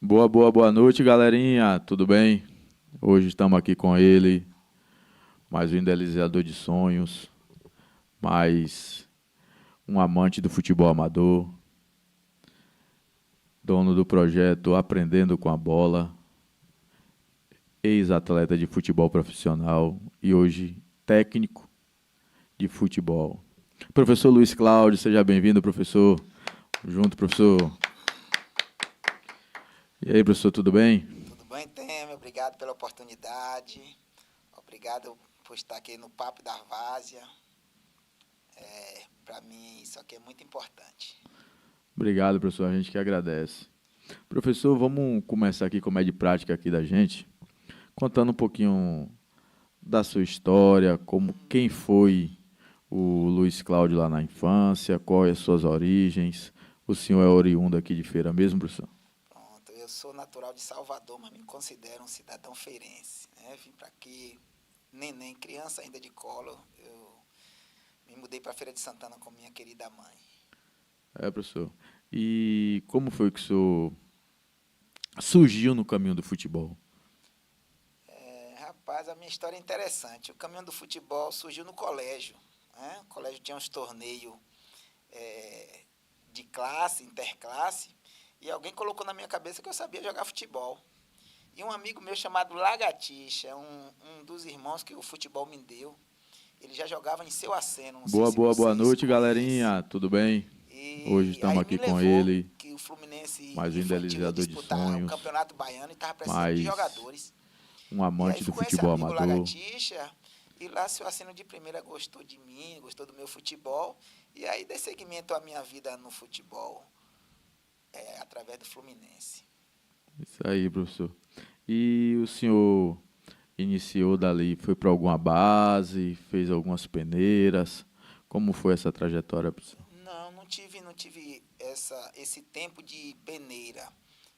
Boa noite, galerinha. Tudo bem? Hoje estamos aqui com ele, mais um idealizador de sonhos, mais um amante do futebol amador, dono do projeto Aprendendo com a Bola, ex-atleta de futebol profissional e hoje técnico de futebol. Professor Luiz Cláudio, seja bem-vindo, professor. Junto, professor. E aí, professor, tudo bem? Tudo bem, Temer? Obrigado pela oportunidade. Obrigado por estar aqui no Papo da Várzea. Para mim, isso aqui é muito importante. Obrigado, professor. A gente que agradece. Professor, vamos começar aqui como é de prática aqui da gente, contando um pouquinho da sua história, como quem foi o Luiz Cláudio lá na infância, quais as suas origens. O senhor é oriundo aqui de Feira mesmo, professor? Pronto, eu sou natural de Salvador, mas me considero um cidadão feirense, né? Vim para aqui, neném, criança ainda de colo, eu me mudei para Feira de Santana com minha querida mãe. É, professor. E como foi que o senhor surgiu no caminho do futebol? Rapaz, a minha história é interessante. O caminho do futebol surgiu no colégio, né? O colégio tinha uns torneios de classe, interclasse, e alguém colocou na minha cabeça que eu sabia jogar futebol. E um amigo meu chamado Lagatixa, um dos irmãos que o futebol me deu, ele já jogava em Seu Aceno, não sei se Boa vocês noite, conhecem. galerinha. Tudo bem? Hoje E estamos aí me aqui com levou ele, que o Fluminense mais um Infantil ia idealizador de disputar o sonhos, Campeonato Baiano e estava precisando de mais jogadores. um E aí amante do fui com esse futebol amigo amador. Lagatixa, e lá Seu Aceno de primeira gostou de mim, gostou do meu futebol, e aí dei seguimento à minha vida no futebol, através do Fluminense. Isso aí, professor. E o senhor iniciou dali, foi para alguma base, fez algumas peneiras? Como foi essa trajetória, professor? Não tive esse tempo de peneira.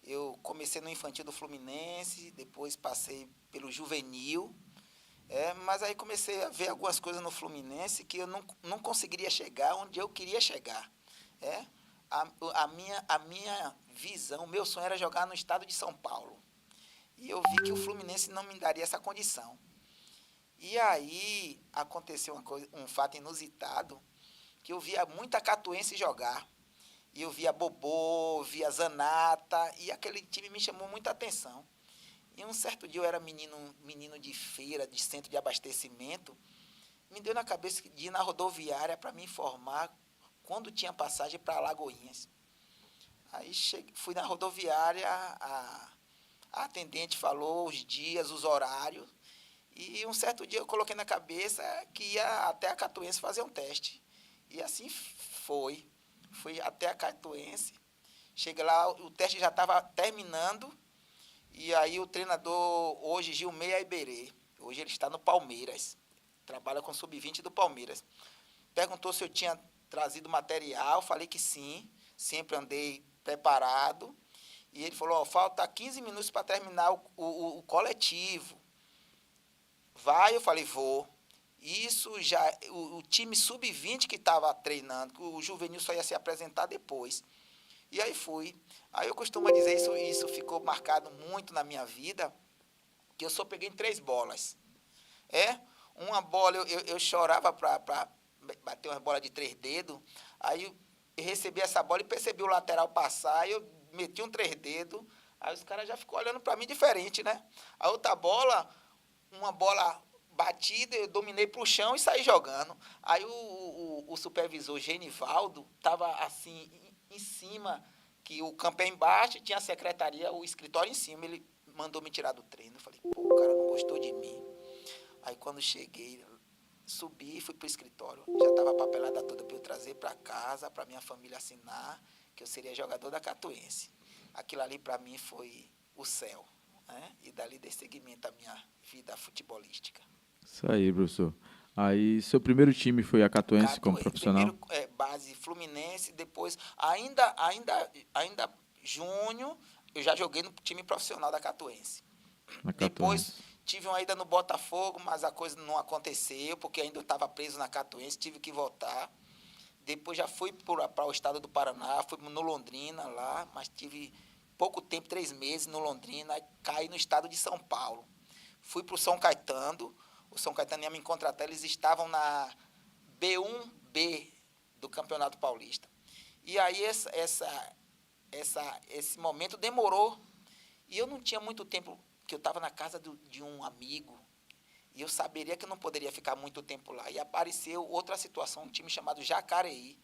Eu comecei no infantil do Fluminense, depois passei pelo juvenil, mas aí comecei a ver algumas coisas no Fluminense que eu não conseguiria chegar onde eu queria chegar. É? A minha visão, o meu sonho era jogar no estado de São Paulo. E eu vi que o Fluminense não me daria essa condição. E aí aconteceu um fato inusitado, que eu via muita catuense jogar. E eu via Bobô, via Zanata, e aquele time me chamou muita atenção. E um certo dia eu era menino de feira, de centro de abastecimento, me deu na cabeça de ir na rodoviária para me informar quando tinha passagem para Alagoinhas. Aí fui na rodoviária, a atendente falou os dias, os horários, e um certo dia eu coloquei na cabeça que ia até a Catuense fazer um teste. E assim foi. Fui até a Catuense. Cheguei lá, o teste já estava terminando. E aí o treinador, hoje, Gilmeia Iberê, hoje ele está no Palmeiras. Trabalha com o sub-20 do Palmeiras. Perguntou se eu tinha trazido material. Falei que sim. Sempre andei preparado. E ele falou, falta 15 minutos para terminar o coletivo. Vai? Eu falei, vou. Isso já, o time sub-20 que estava treinando, o juvenil só ia se apresentar depois. E aí fui. Aí eu costumo dizer, isso ficou marcado muito na minha vida, que eu só peguei em 3 bolas. Uma bola eu chorava para bater uma bola de 3 dedos, aí eu recebi essa bola e percebi o lateral passar, aí eu meti um 3 dedos, aí os caras já ficou olhando para mim diferente, né? A outra bola, uma bola batida, eu dominei para o chão e saí jogando. Aí o supervisor Genivaldo estava assim, em cima, que o campo é embaixo, tinha a secretaria, o escritório em cima. Ele mandou me tirar do treino. Eu falei, pô, o cara não gostou de mim. Aí quando cheguei, subi e fui para o escritório. Já estava a papelada toda para eu trazer para casa, para minha família assinar, que eu seria jogador da Catuense. Aquilo ali para mim foi o céu. Né? E dali dei seguimento à minha vida futebolística. Isso aí, professor. Aí, seu primeiro time foi a Catuense como Catuense, profissional? primeiro base Fluminense, depois, ainda junho, eu já joguei no time profissional da Catuense. Na Depois Catuense. tive uma ida no Botafogo, mas a coisa não aconteceu, porque ainda eu estava preso na Catuense, tive que voltar. Depois já fui para o estado do Paraná, fui no Londrina lá, mas tive pouco tempo, 3 meses, no Londrina, aí caí no estado de São Paulo. Fui para o São Caetano, o São Caetano ia me contratar, eles estavam na B1B do Campeonato Paulista. E aí esse momento demorou, e eu não tinha muito tempo, que eu estava na casa de um amigo, e eu saberia que eu não poderia ficar muito tempo lá. E apareceu outra situação, um time chamado Jacareí,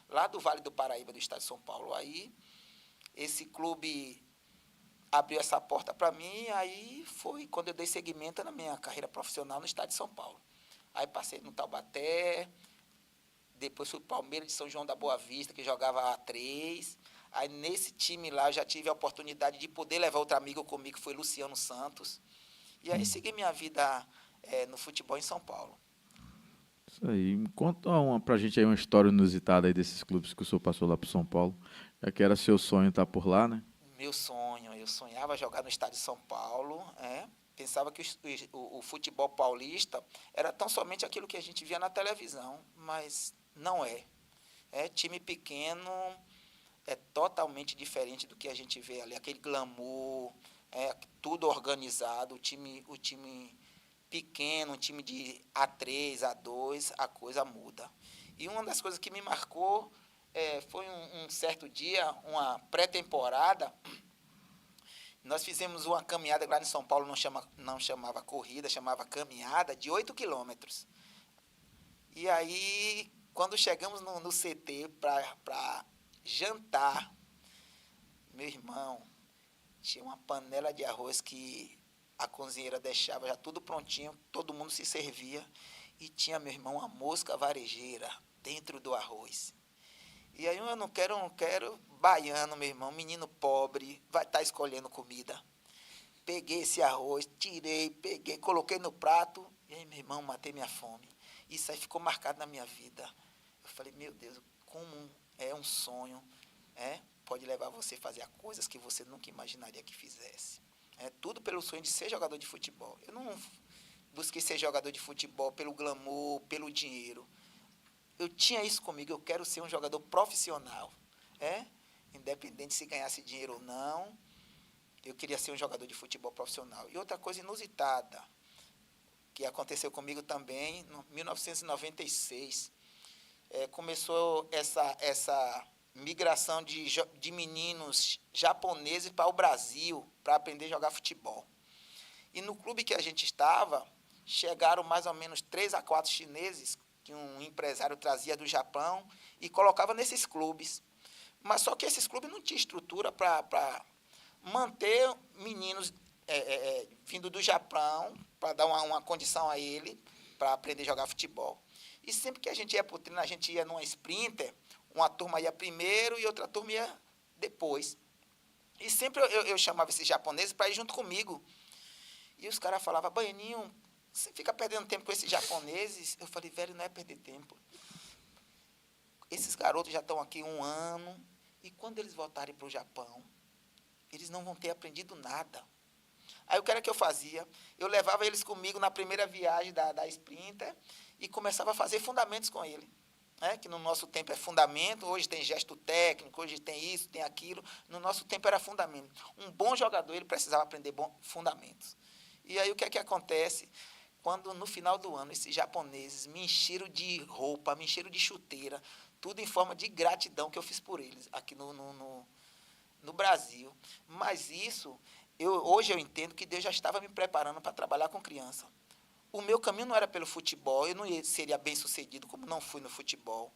lá do Vale do Paraíba, do estado de São Paulo. Aí esse clube abriu essa porta para mim, aí foi quando eu dei seguimento na minha carreira profissional no estado de São Paulo. Aí passei no Taubaté, depois fui para o Palmeiras de São João da Boa Vista, que jogava A3. Aí nesse time lá eu já tive a oportunidade de poder levar outro amigo comigo, que foi Luciano Santos. E aí segui minha vida no futebol em São Paulo. Isso aí. Conta pra gente aí uma história inusitada aí desses clubes que o senhor passou lá pro São Paulo. Já que era seu sonho estar por lá, né? Meu sonho, eu sonhava jogar no estado de São Paulo, pensava que o futebol paulista era tão somente aquilo que a gente via na televisão, mas não é. É time pequeno, é totalmente diferente do que a gente vê ali, aquele glamour, tudo organizado, o time pequeno, um time de A3, A2, a coisa muda. E uma das coisas que me marcou foi um certo dia, uma pré-temporada. Nós fizemos uma caminhada lá em São Paulo, não chamava corrida, chamava caminhada, de 8 quilômetros. E aí, quando chegamos no CT para jantar, meu irmão, tinha uma panela de arroz que a cozinheira deixava já tudo prontinho, todo mundo se servia, e tinha, meu irmão, uma mosca varejeira dentro do arroz. E aí eu não quero, baiano, meu irmão, menino pobre, vai estar escolhendo comida. Peguei esse arroz, peguei, coloquei no prato, e aí, meu irmão, matei minha fome. Isso aí ficou marcado na minha vida. Eu falei, meu Deus, como é um sonho, pode levar você a fazer coisas que você nunca imaginaria que fizesse. Tudo pelo sonho de ser jogador de futebol. Eu não busquei ser jogador de futebol pelo glamour, pelo dinheiro. Eu tinha isso comigo, eu quero ser um jogador profissional. Independente se ganhasse dinheiro ou não, eu queria ser um jogador de futebol profissional. E outra coisa inusitada, que aconteceu comigo também, em 1996, começou essa migração de meninos japoneses para o Brasil, para aprender a jogar futebol. E no clube que a gente estava, chegaram mais ou menos 3 a 4 chineses, que um empresário trazia do Japão e colocava nesses clubes. Mas só que esses clubes não tinham estrutura para manter meninos vindo do Japão, para dar uma condição a ele, para aprender a jogar futebol. E sempre que a gente ia para o treino, a gente ia numa sprinter, uma turma ia primeiro e outra turma ia depois. E sempre eu chamava esses japoneses para ir junto comigo. E os caras falavam, Baianinho, você fica perdendo tempo com esses japoneses? Eu falei, velho, não é perder tempo. Esses garotos já estão aqui 1 ano, e quando eles voltarem para o Japão, eles não vão ter aprendido nada. Aí o que era que eu fazia? Eu levava eles comigo na primeira viagem da Sprinter e começava a fazer fundamentos com ele. Que no nosso tempo é fundamento, hoje tem gesto técnico, hoje tem isso, tem aquilo. No nosso tempo era fundamento. Um bom jogador, ele precisava aprender fundamentos. E aí o que é que acontece? Quando no final do ano esses japoneses me encheram de roupa, me encheram de chuteira, tudo em forma de gratidão que eu fiz por eles aqui no Brasil. Mas isso, hoje eu entendo que Deus já estava me preparando para trabalhar com criança. O meu caminho não era pelo futebol, eu não seria bem sucedido como não fui no futebol.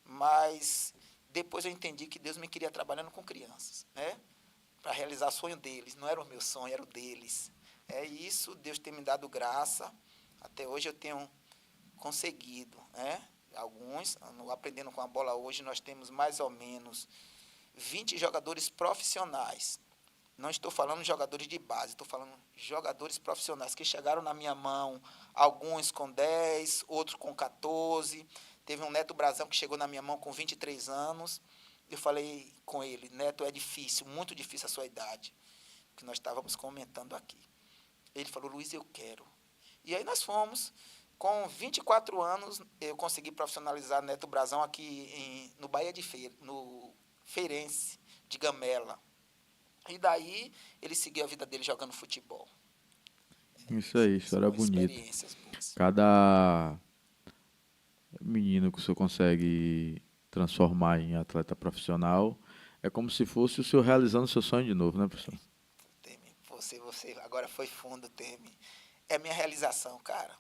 Mas depois eu entendi que Deus me queria trabalhando com crianças, para realizar o sonho deles. Não era o meu sonho, era o deles. Isso, Deus tem me dado graça. Até hoje eu tenho conseguido. Alguns, no Aprendendo com a Bola hoje, nós temos mais ou menos 20 jogadores profissionais. Não estou falando jogadores de base, estou falando jogadores profissionais que chegaram na minha mão, alguns com 10, outros com 14. Teve um Neto Brazão que chegou na minha mão com 23 anos. Eu falei com ele, Neto, é difícil, muito difícil a sua idade, que nós estávamos comentando aqui. Ele falou, Luiz, eu quero. E aí nós fomos. Com 24 anos, eu consegui profissionalizar Neto Brazão aqui no Bahia de Feira, no Feirense de Gamela. E daí ele seguiu a vida dele jogando futebol. Isso aí, história São bonita. experiências boas. Cada menino que o senhor consegue transformar em atleta profissional é como se fosse o senhor realizando o seu sonho de novo, né, professor? Temi, você agora foi fundo, Temi. É minha realização, cara.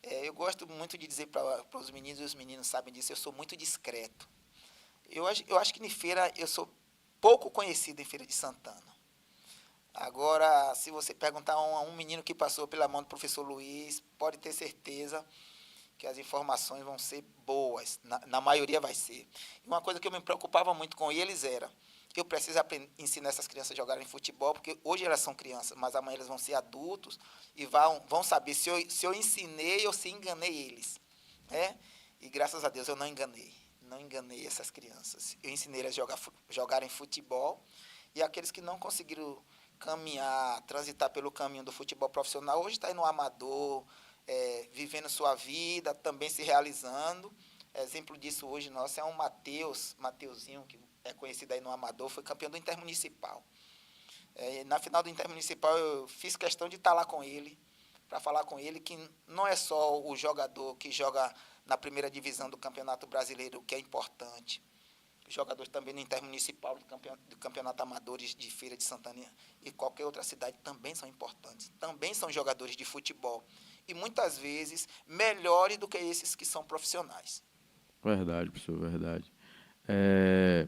Eu gosto muito de dizer para os meninos, e os meninos sabem disso, eu sou muito discreto. Eu acho que em feira eu sou pouco conhecido em Feira de Santana. Agora, se você perguntar a um menino que passou pela mão do professor Luiz, pode ter certeza que as informações vão ser boas, na maioria vai ser. E uma coisa que eu me preocupava muito com eles era, eu preciso ensinar essas crianças a jogarem futebol, porque hoje elas são crianças, mas amanhã elas vão ser adultos e vão saber se eu ensinei ou se enganei eles. Né? E graças a Deus eu não enganei essas crianças. Eu ensinei elas a jogarem futebol, e aqueles que não conseguiram caminhar, transitar pelo caminho do futebol profissional, hoje está aí no amador, vivendo sua vida, também se realizando. Exemplo disso hoje nosso é um Mateuzinho, que é conhecido aí no amador, foi campeão do Intermunicipal. Na final do Intermunicipal eu fiz questão de estar lá com ele, para falar com ele que não é só o jogador que joga na primeira divisão do Campeonato Brasileiro que é importante. Os jogadores também no Intermunicipal do Campeonato Amadores de Feira de Santana e qualquer outra cidade também são importantes. Também são jogadores de futebol. E muitas vezes melhores do que esses que são profissionais. Verdade, professor, verdade. É,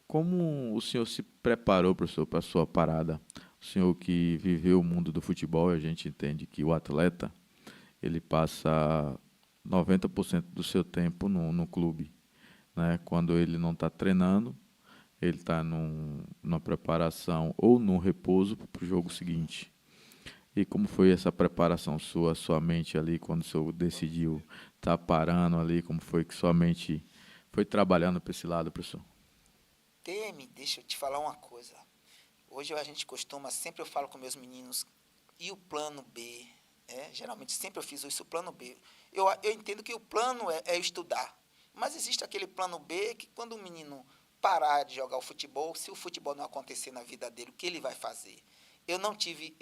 como o senhor se preparou, professor, para a sua parada? O senhor que viveu o mundo do futebol, a gente entende que o atleta, ele passa 90% do seu tempo no clube, né? Quando ele não está treinando, ele está numa preparação ou num repouso para o jogo seguinte. E como foi essa preparação sua mente ali, quando o senhor decidiu estar parando ali, como foi que sua mente foi trabalhando para esse lado, professor? Teme, deixa eu te falar uma coisa. Hoje a gente costuma, sempre eu falo com meus meninos, e o plano B? Geralmente sempre eu fiz isso, o plano B. Eu entendo que o plano é estudar, mas existe aquele plano B que quando o menino parar de jogar o futebol, se o futebol não acontecer na vida dele, o que ele vai fazer? Eu não tive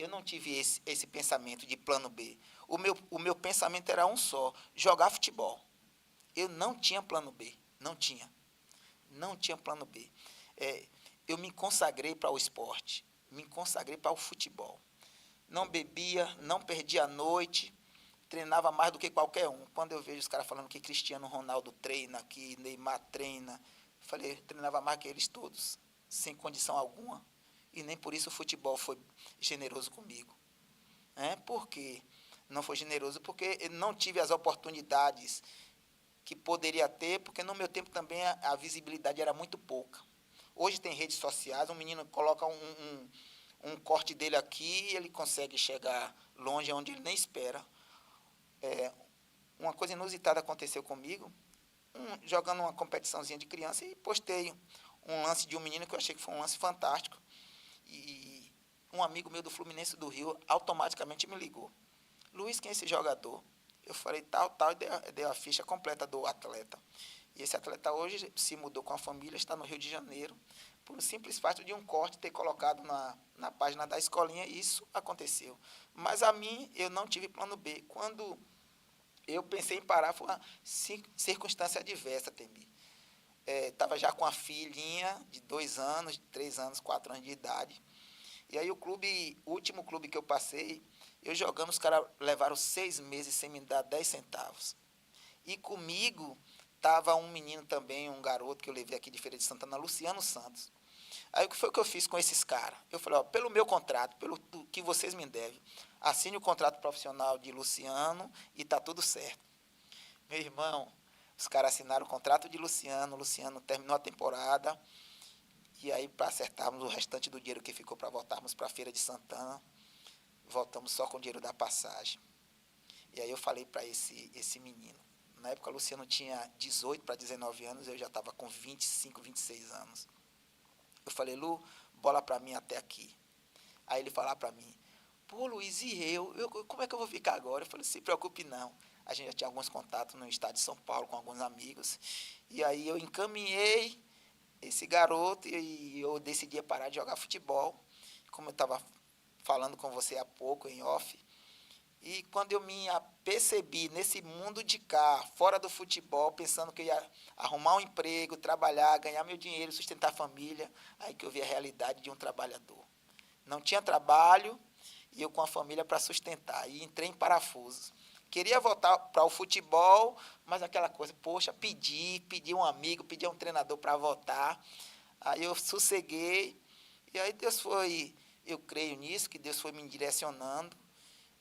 esse pensamento de plano B. O meu pensamento era um só, jogar futebol. Eu não tinha plano B, não tinha plano B. Eu me consagrei para o esporte, me consagrei para o futebol. Não bebia, não perdia a noite, treinava mais do que qualquer um. Quando eu vejo os caras falando que Cristiano Ronaldo treina, que Neymar treina, falei, treinava mais que eles todos, sem condição alguma. E nem por isso o futebol foi generoso comigo. Por quê? Não foi generoso porque eu não tive as oportunidades que poderia ter, porque no meu tempo também a visibilidade era muito pouca. Hoje tem redes sociais, um menino coloca um corte dele aqui e ele consegue chegar longe, onde ele nem espera. Uma coisa inusitada aconteceu comigo, jogando uma competiçãozinha de criança, e postei um lance de um menino que eu achei que foi um lance fantástico. E um amigo meu do Fluminense do Rio automaticamente me ligou. Luiz, quem é esse jogador? Eu falei tal, e dei a ficha completa do atleta. E esse atleta hoje se mudou com a família, está no Rio de Janeiro, por um simples fato de um corte ter colocado na página da escolinha, e isso aconteceu. Mas a mim, eu não tive plano B. Quando eu pensei em parar, foi uma circunstância adversa, Temi. Estava já com a filhinha de 2 anos, 3 anos, 4 anos de idade. E aí o último clube que eu passei, eu jogando, os caras levaram 6 meses sem me dar 10 centavos. E comigo estava um menino também, um garoto que eu levei aqui de Feira de Santana, Luciano Santos. Aí o que foi que eu fiz com esses caras? Eu falei, pelo meu contrato, pelo que vocês me devem, assine o contrato profissional de Luciano e tá tudo certo. Meu irmão, os caras assinaram o contrato de Luciano, o Luciano terminou a temporada, e aí para acertarmos o restante do dinheiro que ficou para voltarmos para a Feira de Santana, voltamos só com o dinheiro da passagem. E aí eu falei para esse menino, na época o Luciano tinha 18 para 19 anos, eu já estava com 25, 26 anos. Eu falei, Lu, bola para mim até aqui. Aí ele falou para mim, pô, Luiz, e como é que eu vou ficar agora? Eu falei, se preocupe não. A gente já tinha alguns contatos no estado de São Paulo com alguns amigos. E aí eu encaminhei esse garoto e eu decidi parar de jogar futebol, como eu estava falando com você há pouco em off. E quando eu me apercebi nesse mundo de cá, fora do futebol, pensando que eu ia arrumar um emprego, trabalhar, ganhar meu dinheiro, sustentar a família, aí que eu vi a realidade de um trabalhador. Não tinha trabalho e eu com a família para sustentar. E entrei em parafuso. Queria voltar para o futebol, mas aquela coisa, poxa, pedi um amigo, pedi a um treinador para voltar. Aí eu sosseguei. E aí Deus foi, eu creio nisso, que Deus foi me direcionando.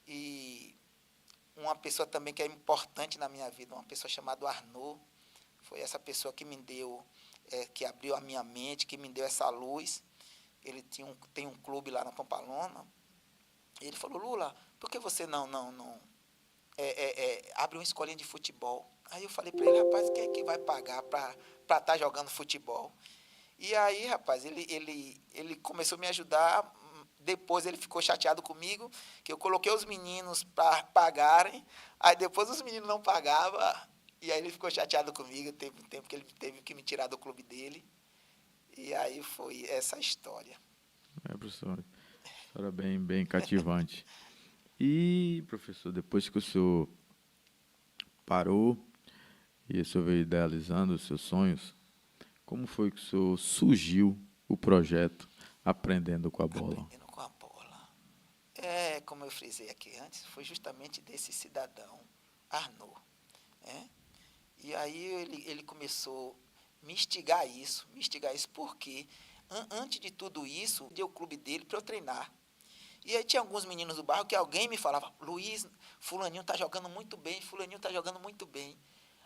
E uma pessoa também que é importante na minha vida, uma pessoa chamada Arnaud, foi essa pessoa que me deu, que abriu a minha mente, que me deu essa luz. Ele tem um clube lá na Pampalona. Ele falou, Lula, por que você não abre uma escolinha de futebol? Aí eu falei para ele, rapaz, quem é que vai pagar para estar jogando futebol? E aí, rapaz, ele começou a me ajudar. Depois ele ficou chateado comigo, que eu coloquei os meninos para pagarem. Aí depois os meninos não pagavam. E aí ele ficou chateado comigo. Teve um tempo que ele teve que me tirar do clube dele. E aí foi essa história. Professor, história bem cativante. E, professor, depois que o senhor parou e o senhor veio idealizando os seus sonhos, como foi que o senhor surgiu o projeto Aprendendo com a Bola? Aprendendo com a bola. Como eu frisei aqui antes, foi justamente desse cidadão, Arnaud. E aí ele começou a me instigar isso, porque antes de tudo isso, deu o clube dele para eu treinar. E aí tinha alguns meninos do bairro que alguém me falava, Luiz, fulaninho está jogando muito bem, fulaninho está jogando muito bem.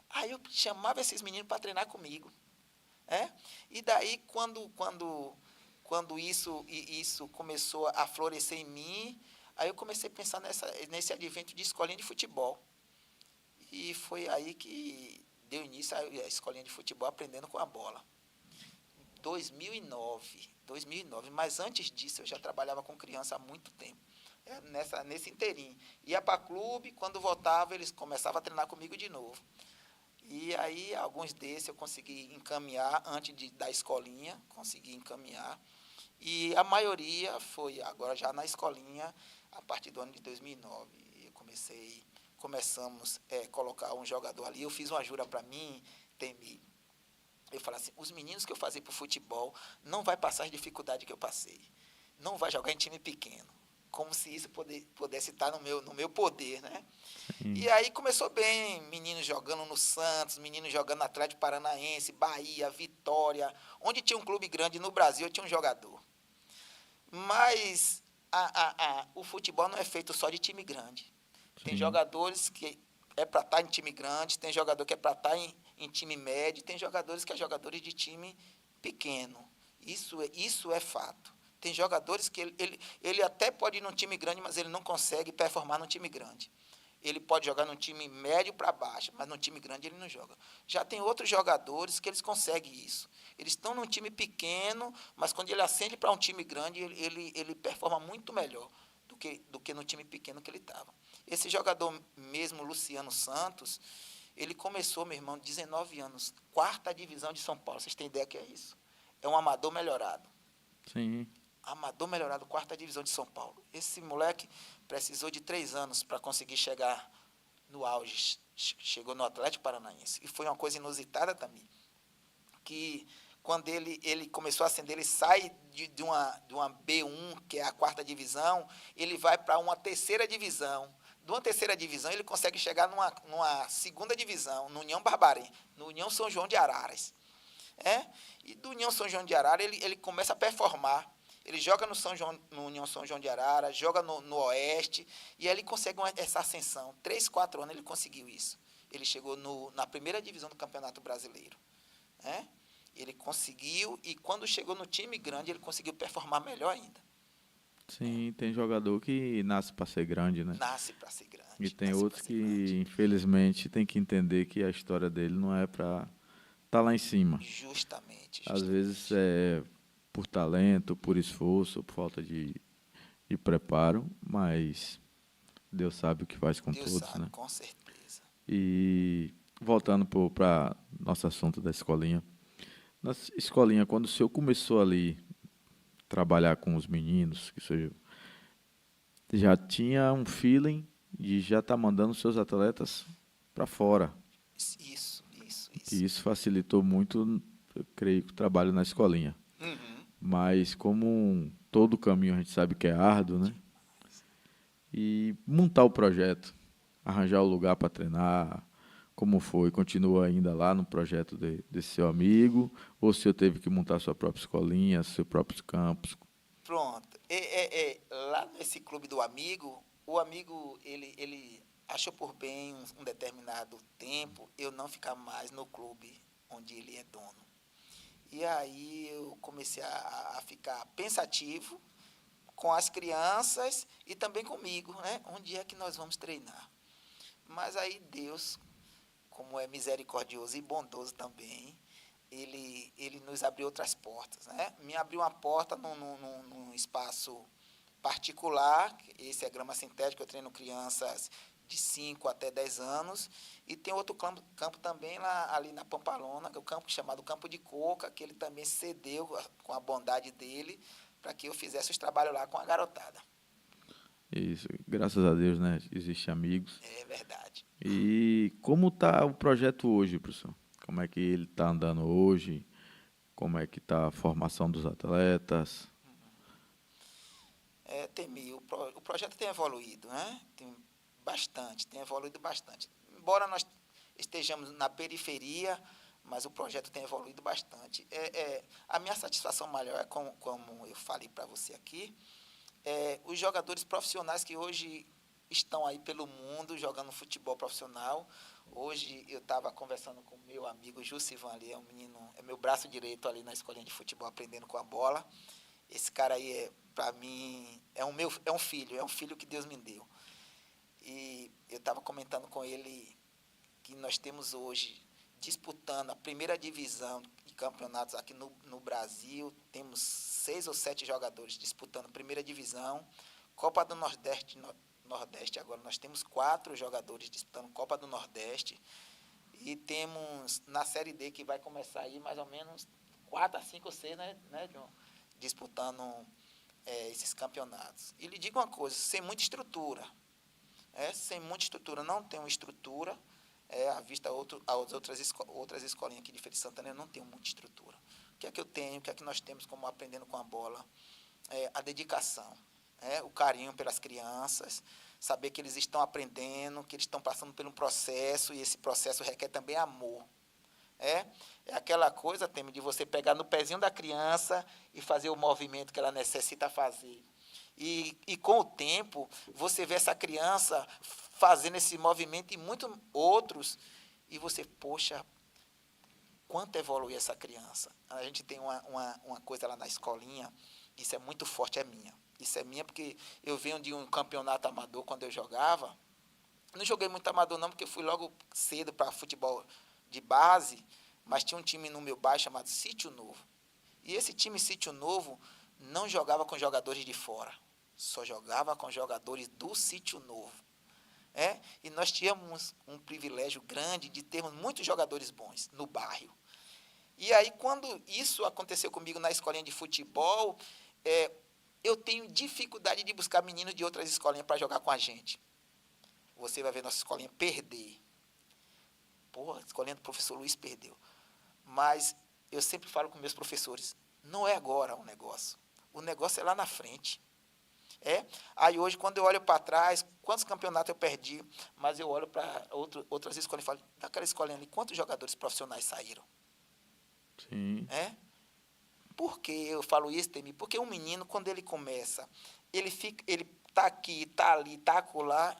Aí eu chamava esses meninos para treinar comigo. E daí, quando isso começou a florescer em mim, aí eu comecei a pensar nesse advento de escolinha de futebol. E foi aí que deu início à escolinha de futebol Aprendendo com a Bola. 2009, mas antes disso eu já trabalhava com criança há muito tempo, nesse inteirinho. Ia para clube, quando voltava eles começavam a treinar comigo de novo. E aí alguns desses eu consegui encaminhar, antes da escolinha, consegui encaminhar. E a maioria foi agora já na escolinha, a partir do ano de 2009. Começamos a colocar um jogador ali, eu fiz uma jura para mim, Temi. Eu falei assim, os meninos que eu fazia para o futebol não vai passar as dificuldades que eu passei. Não vai jogar em time pequeno. Como se isso pudesse estar no meu poder, né? Sim. E aí começou bem, meninos jogando no Santos, meninos jogando no Atlético Paranaense, Bahia, Vitória. Onde tinha um clube grande no Brasil, tinha um jogador. Mas o futebol não é feito só de time grande. Tem jogadores que é para estar em time grande, tem jogador que é para estar em time médio, tem jogadores que é jogadores de time pequeno. Isso é fato. Tem jogadores que ele até pode ir num time grande, mas ele não consegue performar num time grande. Ele pode jogar num time médio para baixo, mas num time grande ele não joga. Já tem outros jogadores que eles conseguem isso. Eles estão num time pequeno, mas quando ele ascende para um time grande, ele performa muito melhor do que no time pequeno que ele estava. Esse jogador mesmo, Luciano Santos, ele começou, meu irmão, 19 anos, 4ª divisão de São Paulo. Vocês têm ideia que é isso? É um amador melhorado. Sim. Amador melhorado, 4ª divisão de São Paulo. Esse moleque precisou de 3 anos para conseguir chegar no auge. Chegou no Atlético Paranaense. E foi uma coisa inusitada também. Que quando ele começou a ascender, ele sai de uma B1, que é a 4ª divisão, ele vai para uma 3ª divisão. De uma 3ª divisão, ele consegue chegar numa 2ª divisão, no União Barbarense, no União São João de Araras. E do União São João de Araras, ele começa a performar. Ele joga no União São João de Araras, joga no Oeste, e aí ele consegue essa ascensão. 3, 4 anos ele conseguiu isso. Ele chegou na 1ª divisão do Campeonato Brasileiro. Ele conseguiu, e quando chegou no time grande, ele conseguiu performar melhor ainda. Sim, tem jogador que nasce para ser grande, né? Nasce para ser grande. E tem outros que, infelizmente, tem que entender que a história dele não é para estar lá em cima. Justamente. Às vezes é por talento, por esforço, por falta de preparo, mas Deus sabe o que faz com Deus todos, sabe, né? com certeza. E voltando para nosso assunto da escolinha, Na escolinha, quando o senhor começou ali a trabalhar com os meninos, que o senhor já tinha um feeling de já estar mandando os seus atletas para fora. Que Isso. isso facilitou muito, eu creio, o trabalho na escolinha. Uhum. Mas como todo caminho a gente sabe que é árduo, né? E montar o projeto, arranjar o lugar para treinar, como foi? Continua ainda lá no projeto desse seu amigo? Ou o senhor teve que montar sua própria escolinha, seu próprio campus? Pronto. Lá nesse clube do amigo, o amigo, ele achou por bem um determinado tempo eu não ficar mais no clube onde ele é dono. E aí eu comecei a ficar pensativo com as crianças e também comigo, né? Onde é que nós vamos treinar? Mas aí Deus, como é misericordioso e bondoso também, ele nos abriu outras portas, né? Me abriu uma porta num espaço particular, esse é grama sintética, eu treino crianças de 5 até 10 anos, e tem outro campo também lá, ali na Pampalona, que é o campo chamado Campo de Coca, que ele também cedeu com a bondade dele para que eu fizesse os trabalhos lá com a garotada. Isso, graças a Deus, né? Existem amigos. É verdade. E como está o projeto hoje, professor? Como é que ele está andando hoje? Como é que está a formação dos atletas? Temi, o projeto tem evoluído, né? Tem evoluído bastante. Embora nós estejamos na periferia, mas o projeto tem evoluído bastante. A minha satisfação maior é, como eu falei para você aqui, os jogadores profissionais que hoje estão aí pelo mundo jogando futebol profissional. Hoje eu estava conversando com meu amigo Jussivan ali, é um menino, é meu braço direito ali na escolinha de futebol, aprendendo com a bola. Esse cara aí, para mim, é um filho que Deus me deu. E eu estava comentando com ele que nós temos hoje, disputando a primeira divisão de campeonatos aqui no Brasil, temos 6 ou 7 jogadores disputando a primeira divisão. Copa do Nordeste agora nós temos 4 jogadores disputando Copa do Nordeste. E temos na Série D, que vai começar aí mais ou menos 4 a 5 ou 6, né, John? Disputando esses campeonatos. E lhe digo uma coisa, sem muita estrutura. Sem muita estrutura, não tem uma estrutura. À vista as outras escolinhas aqui de Feira de Santana, eu não tenho muita estrutura. O que é que eu tenho, o que é que nós temos como aprendendo com a bola? A dedicação, o carinho pelas crianças, saber que eles estão aprendendo, que eles estão passando por um processo, e esse processo requer também amor. É aquela coisa, Temer, de você pegar no pezinho da criança e fazer o movimento que ela necessita fazer. E com o tempo, você vê essa criança fazendo esse movimento e muitos outros, e você, poxa, quanto evolui essa criança. A gente tem uma coisa lá na escolinha, isso é muito forte, é minha. Isso é minha porque eu venho de um campeonato amador quando eu jogava. Não joguei muito amador não, porque eu fui logo cedo para futebol de base, mas tinha um time no meu bairro chamado Sítio Novo. E esse time Sítio Novo não jogava com jogadores de fora, só jogava com jogadores do Sítio Novo. E nós tínhamos um privilégio grande de termos muitos jogadores bons no bairro. E aí, quando isso aconteceu comigo na escolinha de futebol, eu tenho dificuldade de buscar meninos de outras escolinhas para jogar com a gente. Você vai ver nossa escolinha perder. Pô, a escolinha do professor Luiz perdeu. Mas eu sempre falo com meus professores, não é agora o negócio. O negócio é lá na frente. Aí hoje, quando eu olho para trás, quantos campeonatos eu perdi, mas eu olho para outras escolas e falo, daquela escolinha ali, quantos jogadores profissionais saíram? Sim. Por que eu falo isso, Temi? Porque um menino, quando ele começa, ele tá aqui, tá ali, tá acolá.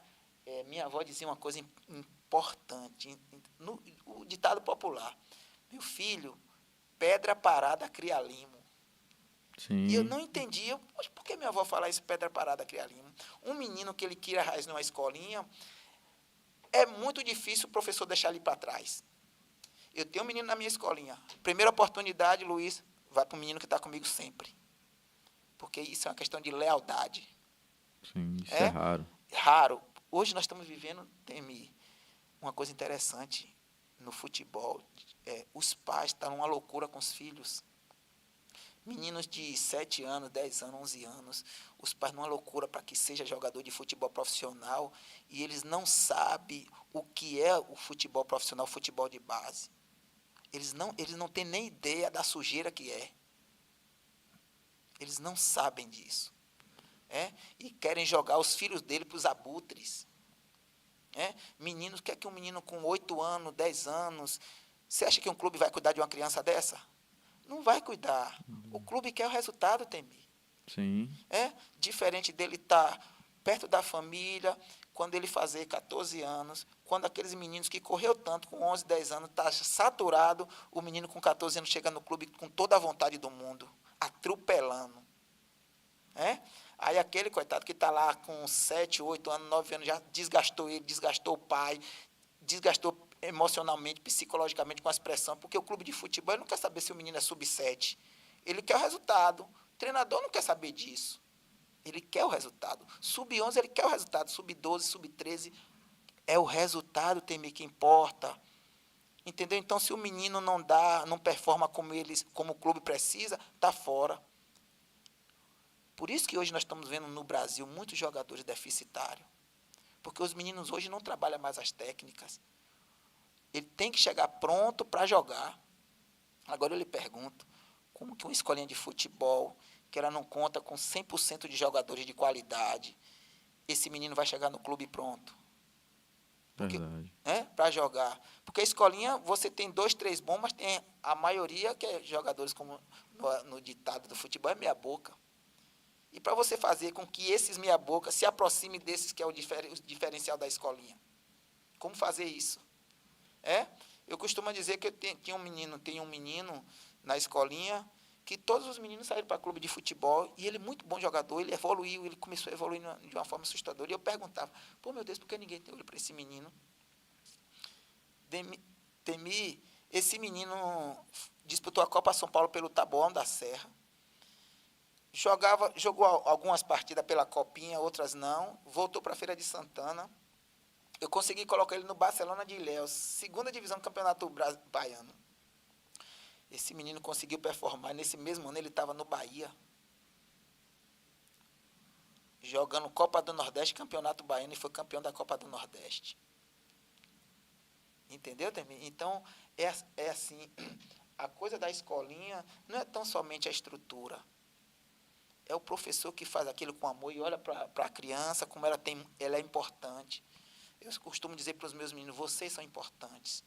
Minha avó dizia uma coisa importante, o ditado popular. Meu filho, pedra parada cria limo. E eu Sim. não entendia, por que minha avó fala isso, pedra parada cria limo? Um menino que ele queira raiz numa escolinha, é muito difícil o professor deixar ele para trás. Eu tenho um menino na minha escolinha. Primeira oportunidade, Luiz, vai para o menino que está comigo sempre. Porque isso é uma questão de lealdade. Sim, isso é raro. Raro. Hoje nós estamos vivendo, Temi, uma coisa interessante no futebol, Os pais estão numa loucura com os filhos. Meninos de 7 anos, 10 anos, 11 anos, os pais numa loucura para que seja jogador de futebol profissional e eles não sabem o que é o futebol profissional, o futebol de base. Eles não têm nem ideia da sujeira que é. Eles não sabem disso. E querem jogar os filhos dele para os abutres. Meninos, o que é que um menino com 8 anos, 10 anos, você acha que um clube vai cuidar de uma criança dessa? Não vai cuidar. O clube quer o resultado, Temir. Sim. Diferente dele estar perto da família, quando ele fazer 14 anos, quando aqueles meninos que correu tanto com 11, 10 anos, está saturado, o menino com 14 anos chega no clube com toda a vontade do mundo, atropelando. Aí aquele coitado que está lá com 7, 8 anos, 9 anos, já desgastou ele, desgastou o pai, desgastou emocionalmente, psicologicamente com as pressões, porque o clube de futebol ele não quer saber se o menino é sub-7. Ele quer o resultado. O treinador não quer saber disso. Ele quer o resultado. Sub-11 ele quer o resultado. Sub-12, sub-13 é o resultado, Temir, que importa. Entendeu? Então, se o menino não performa como o clube precisa, está fora. Por isso que hoje nós estamos vendo no Brasil muitos jogadores deficitários. Porque os meninos hoje não trabalham mais as técnicas. Ele tem que chegar pronto para jogar. Agora eu lhe pergunto, como que uma escolinha de futebol, que ela não conta com 100% de jogadores de qualidade, esse menino vai chegar no clube pronto? Verdade. Para jogar. Porque a escolinha, você tem 2, 3 bons, mas tem a maioria que é jogadores, como no ditado do futebol, é meia boca. E para você fazer com que esses meia boca se aproximem desses que é o diferencial da escolinha. Como fazer isso? Eu costumo dizer que eu tenho um menino na escolinha que todos os meninos saíram para clube de futebol e ele é muito bom jogador, ele evoluiu, ele começou a evoluir de uma forma assustadora. E eu perguntava, meu Deus, por que ninguém tem olho para esse menino? Temir, esse menino disputou a Copa São Paulo pelo Taboão da Serra, jogou algumas partidas pela Copinha, outras não, voltou para a Feira de Santana. Eu consegui colocar ele no Barcelona de Ilhéus, 2ª divisão do Campeonato Baiano. Esse menino conseguiu performar. Nesse mesmo ano ele estava no Bahia, jogando Copa do Nordeste, Campeonato Baiano, e foi campeão da Copa do Nordeste. Entendeu, Temir? Então, é assim, a coisa da escolinha não é tão somente a estrutura. É o professor que faz aquilo com amor e olha para a criança como ela é importante. Eu costumo dizer para os meus meninos, vocês são importantes.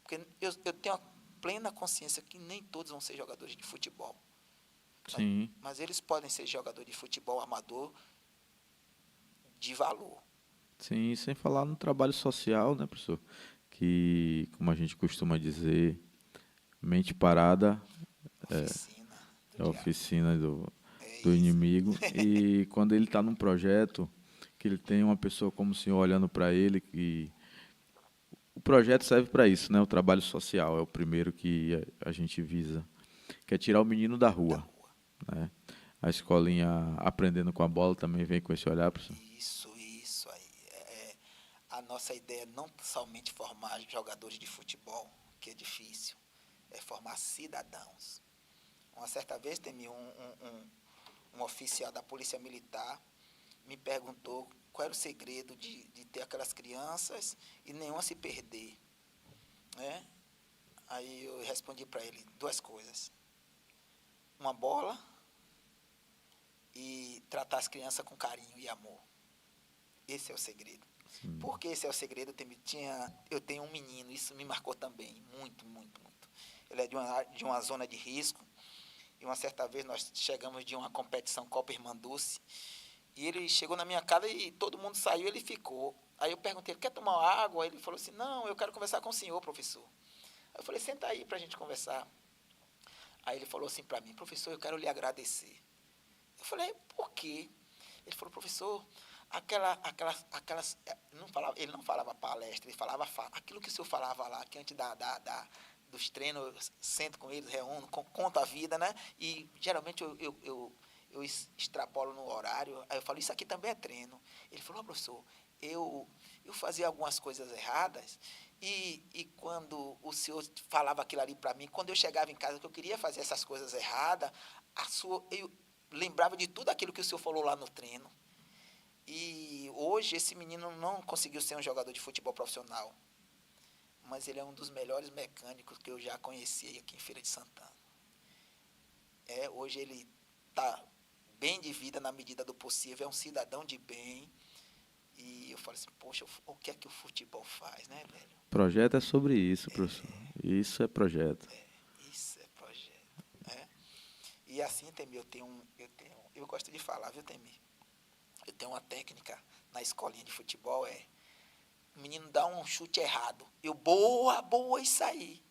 Porque eu tenho a plena consciência que nem todos vão ser jogadores de futebol. Sim. Mas eles podem ser jogadores de futebol amador de valor. Sim, sem falar no trabalho social, né, professor? Que, como a gente costuma dizer, mente parada Oficina é a do diabo. oficina do isso. inimigo. E quando ele está num projeto, que ele tem uma pessoa como o senhor olhando para ele, que o projeto serve para isso, né? O trabalho social é o primeiro que a gente visa, que é tirar o menino da rua, né? A escolinha aprendendo com a bola também vem com esse olhar, professor. Isso aí. A nossa ideia é não somente formar jogadores de futebol, que é difícil, é formar cidadãos. Uma certa vez, teve um oficial da Polícia Militar me perguntou qual era o segredo de ter aquelas crianças e nenhuma se perder. Aí eu respondi para ele 2 coisas. Uma bola e tratar as crianças com carinho e amor. Esse é o segredo. Sim. Por que esse é o segredo? Eu tenho um menino, isso me marcou também, muito, muito, muito. Ele é de uma zona de risco, e uma certa vez nós chegamos de uma competição Copa Irmanduce, e ele chegou na minha casa e todo mundo saiu, ele ficou. Aí eu perguntei, ele quer tomar água? Aí ele falou assim, não, eu quero conversar com o senhor, professor. Aí eu falei, senta aí para a gente conversar. Aí ele falou assim para mim, professor, eu quero lhe agradecer. Eu falei, por quê? Ele falou, professor, aquelas ele não falava palestra, ele falava aquilo que o senhor falava lá, que antes dos treinos, eu sento com eles, reúno, conto a vida, né? E geralmente eu extrapolo no horário, aí eu falo, isso aqui também é treino. Ele falou, professor, eu fazia algumas coisas erradas E quando o senhor falava aquilo ali para mim, quando eu chegava em casa que eu queria fazer essas coisas erradas, eu lembrava de tudo aquilo que o senhor falou lá no treino. E hoje esse menino não conseguiu ser um jogador de futebol profissional, mas ele é um dos melhores mecânicos que eu já conheci aqui em Feira de Santana. Hoje ele está bem de vida na medida do possível, é um cidadão de bem. E eu falo assim, poxa, o que é que o futebol faz, né, velho? Projeto é sobre isso, professor. Isso é projeto. Isso é projeto, né? E assim, Temir, eu gosto de falar, viu, Temir? Eu tenho uma técnica na escolinha de futebol, o menino dá um chute errado. Boa, isso aí.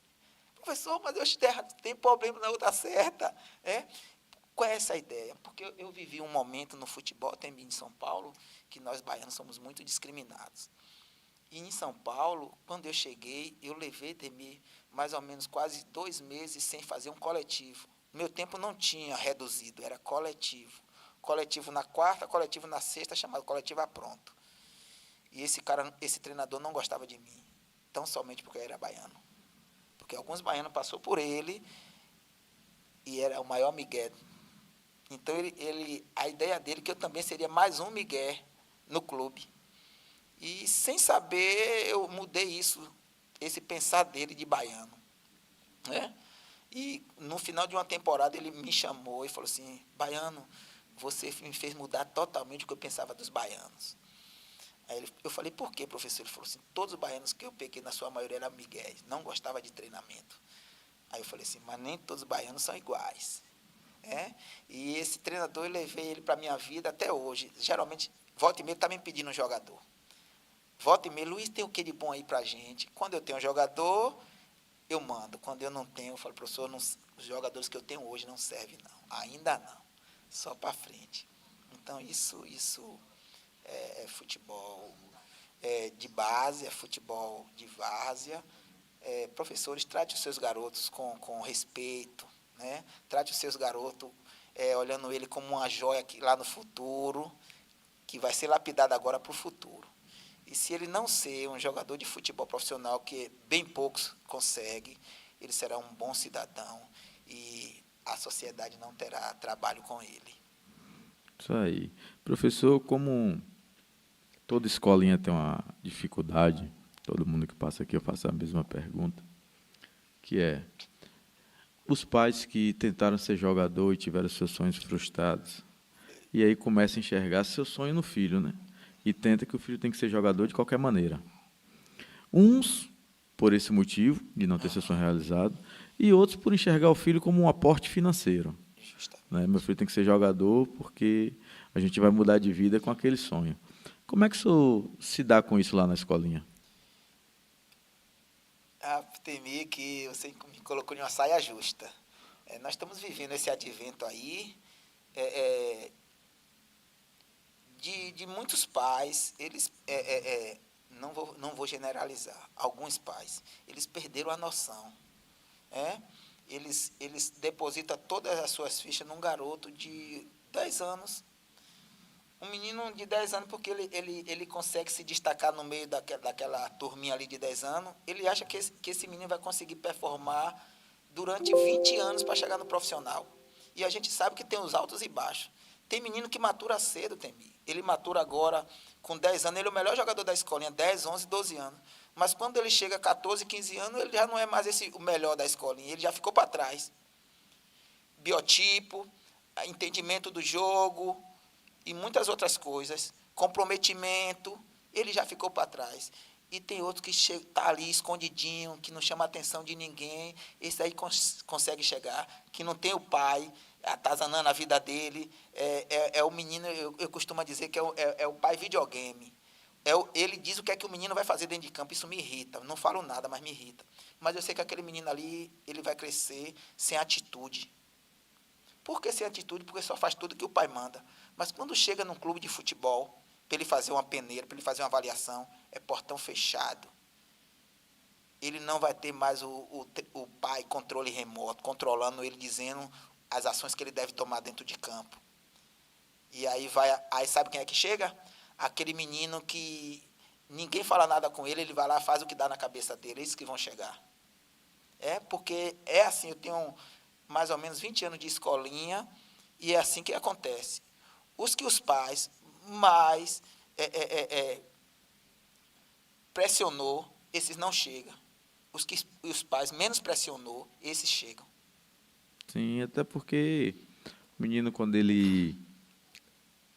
Professor, mas eu chute errado, tem problema na outra certa. Qual é essa ideia? Porque eu vivi um momento no futebol, também em São Paulo, que nós baianos somos muito discriminados. E em São Paulo, quando eu cheguei, eu levei, Temir, mais ou menos quase 2 meses sem fazer um coletivo. Meu tempo não tinha reduzido, era coletivo. Coletivo na quarta, coletivo na sexta, chamado coletivo a pronto. E esse treinador não gostava de mim, tão somente porque eu era baiano. Porque alguns baianos passou por ele e era o maior migué. Então a ideia dele é que eu também seria mais um migué no clube. E sem saber, eu mudei esse pensar dele de baiano. E no final de uma temporada ele me chamou e falou assim, baiano, você me fez mudar totalmente o que eu pensava dos baianos. Eu falei, por quê, professor? Ele falou assim, todos os baianos que eu peguei, na sua maioria, eram miguéis, não gostavam de treinamento. Aí eu falei assim, mas nem todos os baianos são iguais. E esse treinador, eu levei ele para a minha vida até hoje. Geralmente, volta e meia, ele está me pedindo um jogador. Volta e meia, Luiz, tem o que de bom aí para a gente? Quando eu tenho um jogador, eu mando. Quando eu não tenho, eu falo, professor, os jogadores que eu tenho hoje não servem, não. Ainda não. Só para frente. Então, isso é futebol de base, é futebol de várzea. Professores, trate os seus garotos com respeito, né? Trate os seus garotos olhando ele como uma joia que, lá no futuro, que vai ser lapidada agora para o futuro. E se ele não ser um jogador de futebol profissional, que bem poucos conseguem, ele será um bom cidadão e a sociedade não terá trabalho com ele. Isso aí. Professor, como toda escolinha tem uma dificuldade, todo mundo que passa aqui eu faço a mesma pergunta, que é, os pais que tentaram ser jogador e tiveram seus sonhos frustrados, e aí começam a enxergar seu sonho no filho, né? E tenta que o filho tem que ser jogador de qualquer maneira. Uns, por esse motivo, de não ter seu sonho realizado, e outros por enxergar o filho como um aporte financeiro. Né? Meu filho tem que ser jogador porque a gente vai mudar de vida com aquele sonho. Como é que o senhor se dá com isso lá na escolinha? Temi que você me colocou em uma saia justa. Nós estamos vivendo esse advento aí de muitos pais, eles, não vou generalizar, alguns pais, eles perderam a noção. Eles depositam todas as suas fichas num garoto de 10 anos. Um menino de 10 anos, porque ele consegue se destacar no meio daquela turminha ali de 10 anos, ele acha que esse menino vai conseguir performar durante 20 anos para chegar no profissional. E a gente sabe que tem os altos e baixos. Tem menino que matura cedo, ele matura agora com 10 anos, ele é o melhor jogador da escolinha, 10, 11, 12 anos. Mas quando ele chega a 14, 15 anos, ele já não é mais o melhor da escolinha, ele já ficou para trás. Biotipo, entendimento do jogo e muitas outras coisas, comprometimento, ele já ficou para trás. E tem outro que está ali escondidinho, que não chama a atenção de ninguém, esse aí consegue chegar, que não tem o pai atazanando a vida dele, o menino, eu costumo dizer que é o pai videogame. Ele diz o que é que o menino vai fazer dentro de campo, isso me irrita, não falo nada, mas me irrita. Mas eu sei que aquele menino ali, ele vai crescer sem atitude. Por que sem atitude? Porque só faz tudo que o pai manda. Mas quando chega num clube de futebol, para ele fazer uma peneira, para ele fazer uma avaliação, é portão fechado. Ele não vai ter mais o pai controle remoto, controlando ele, dizendo as ações que ele deve tomar dentro de campo. E aí sabe quem é que chega? Aquele menino que ninguém fala nada com ele, ele vai lá, faz o que dá na cabeça dele, é isso que vão chegar. Porque é assim, eu tenho mais ou menos 20 anos de escolinha, e é assim que acontece. Os pais mais pressionou, esses não chegam. Os pais menos pressionou, esses chegam. Sim, até porque o menino, quando ele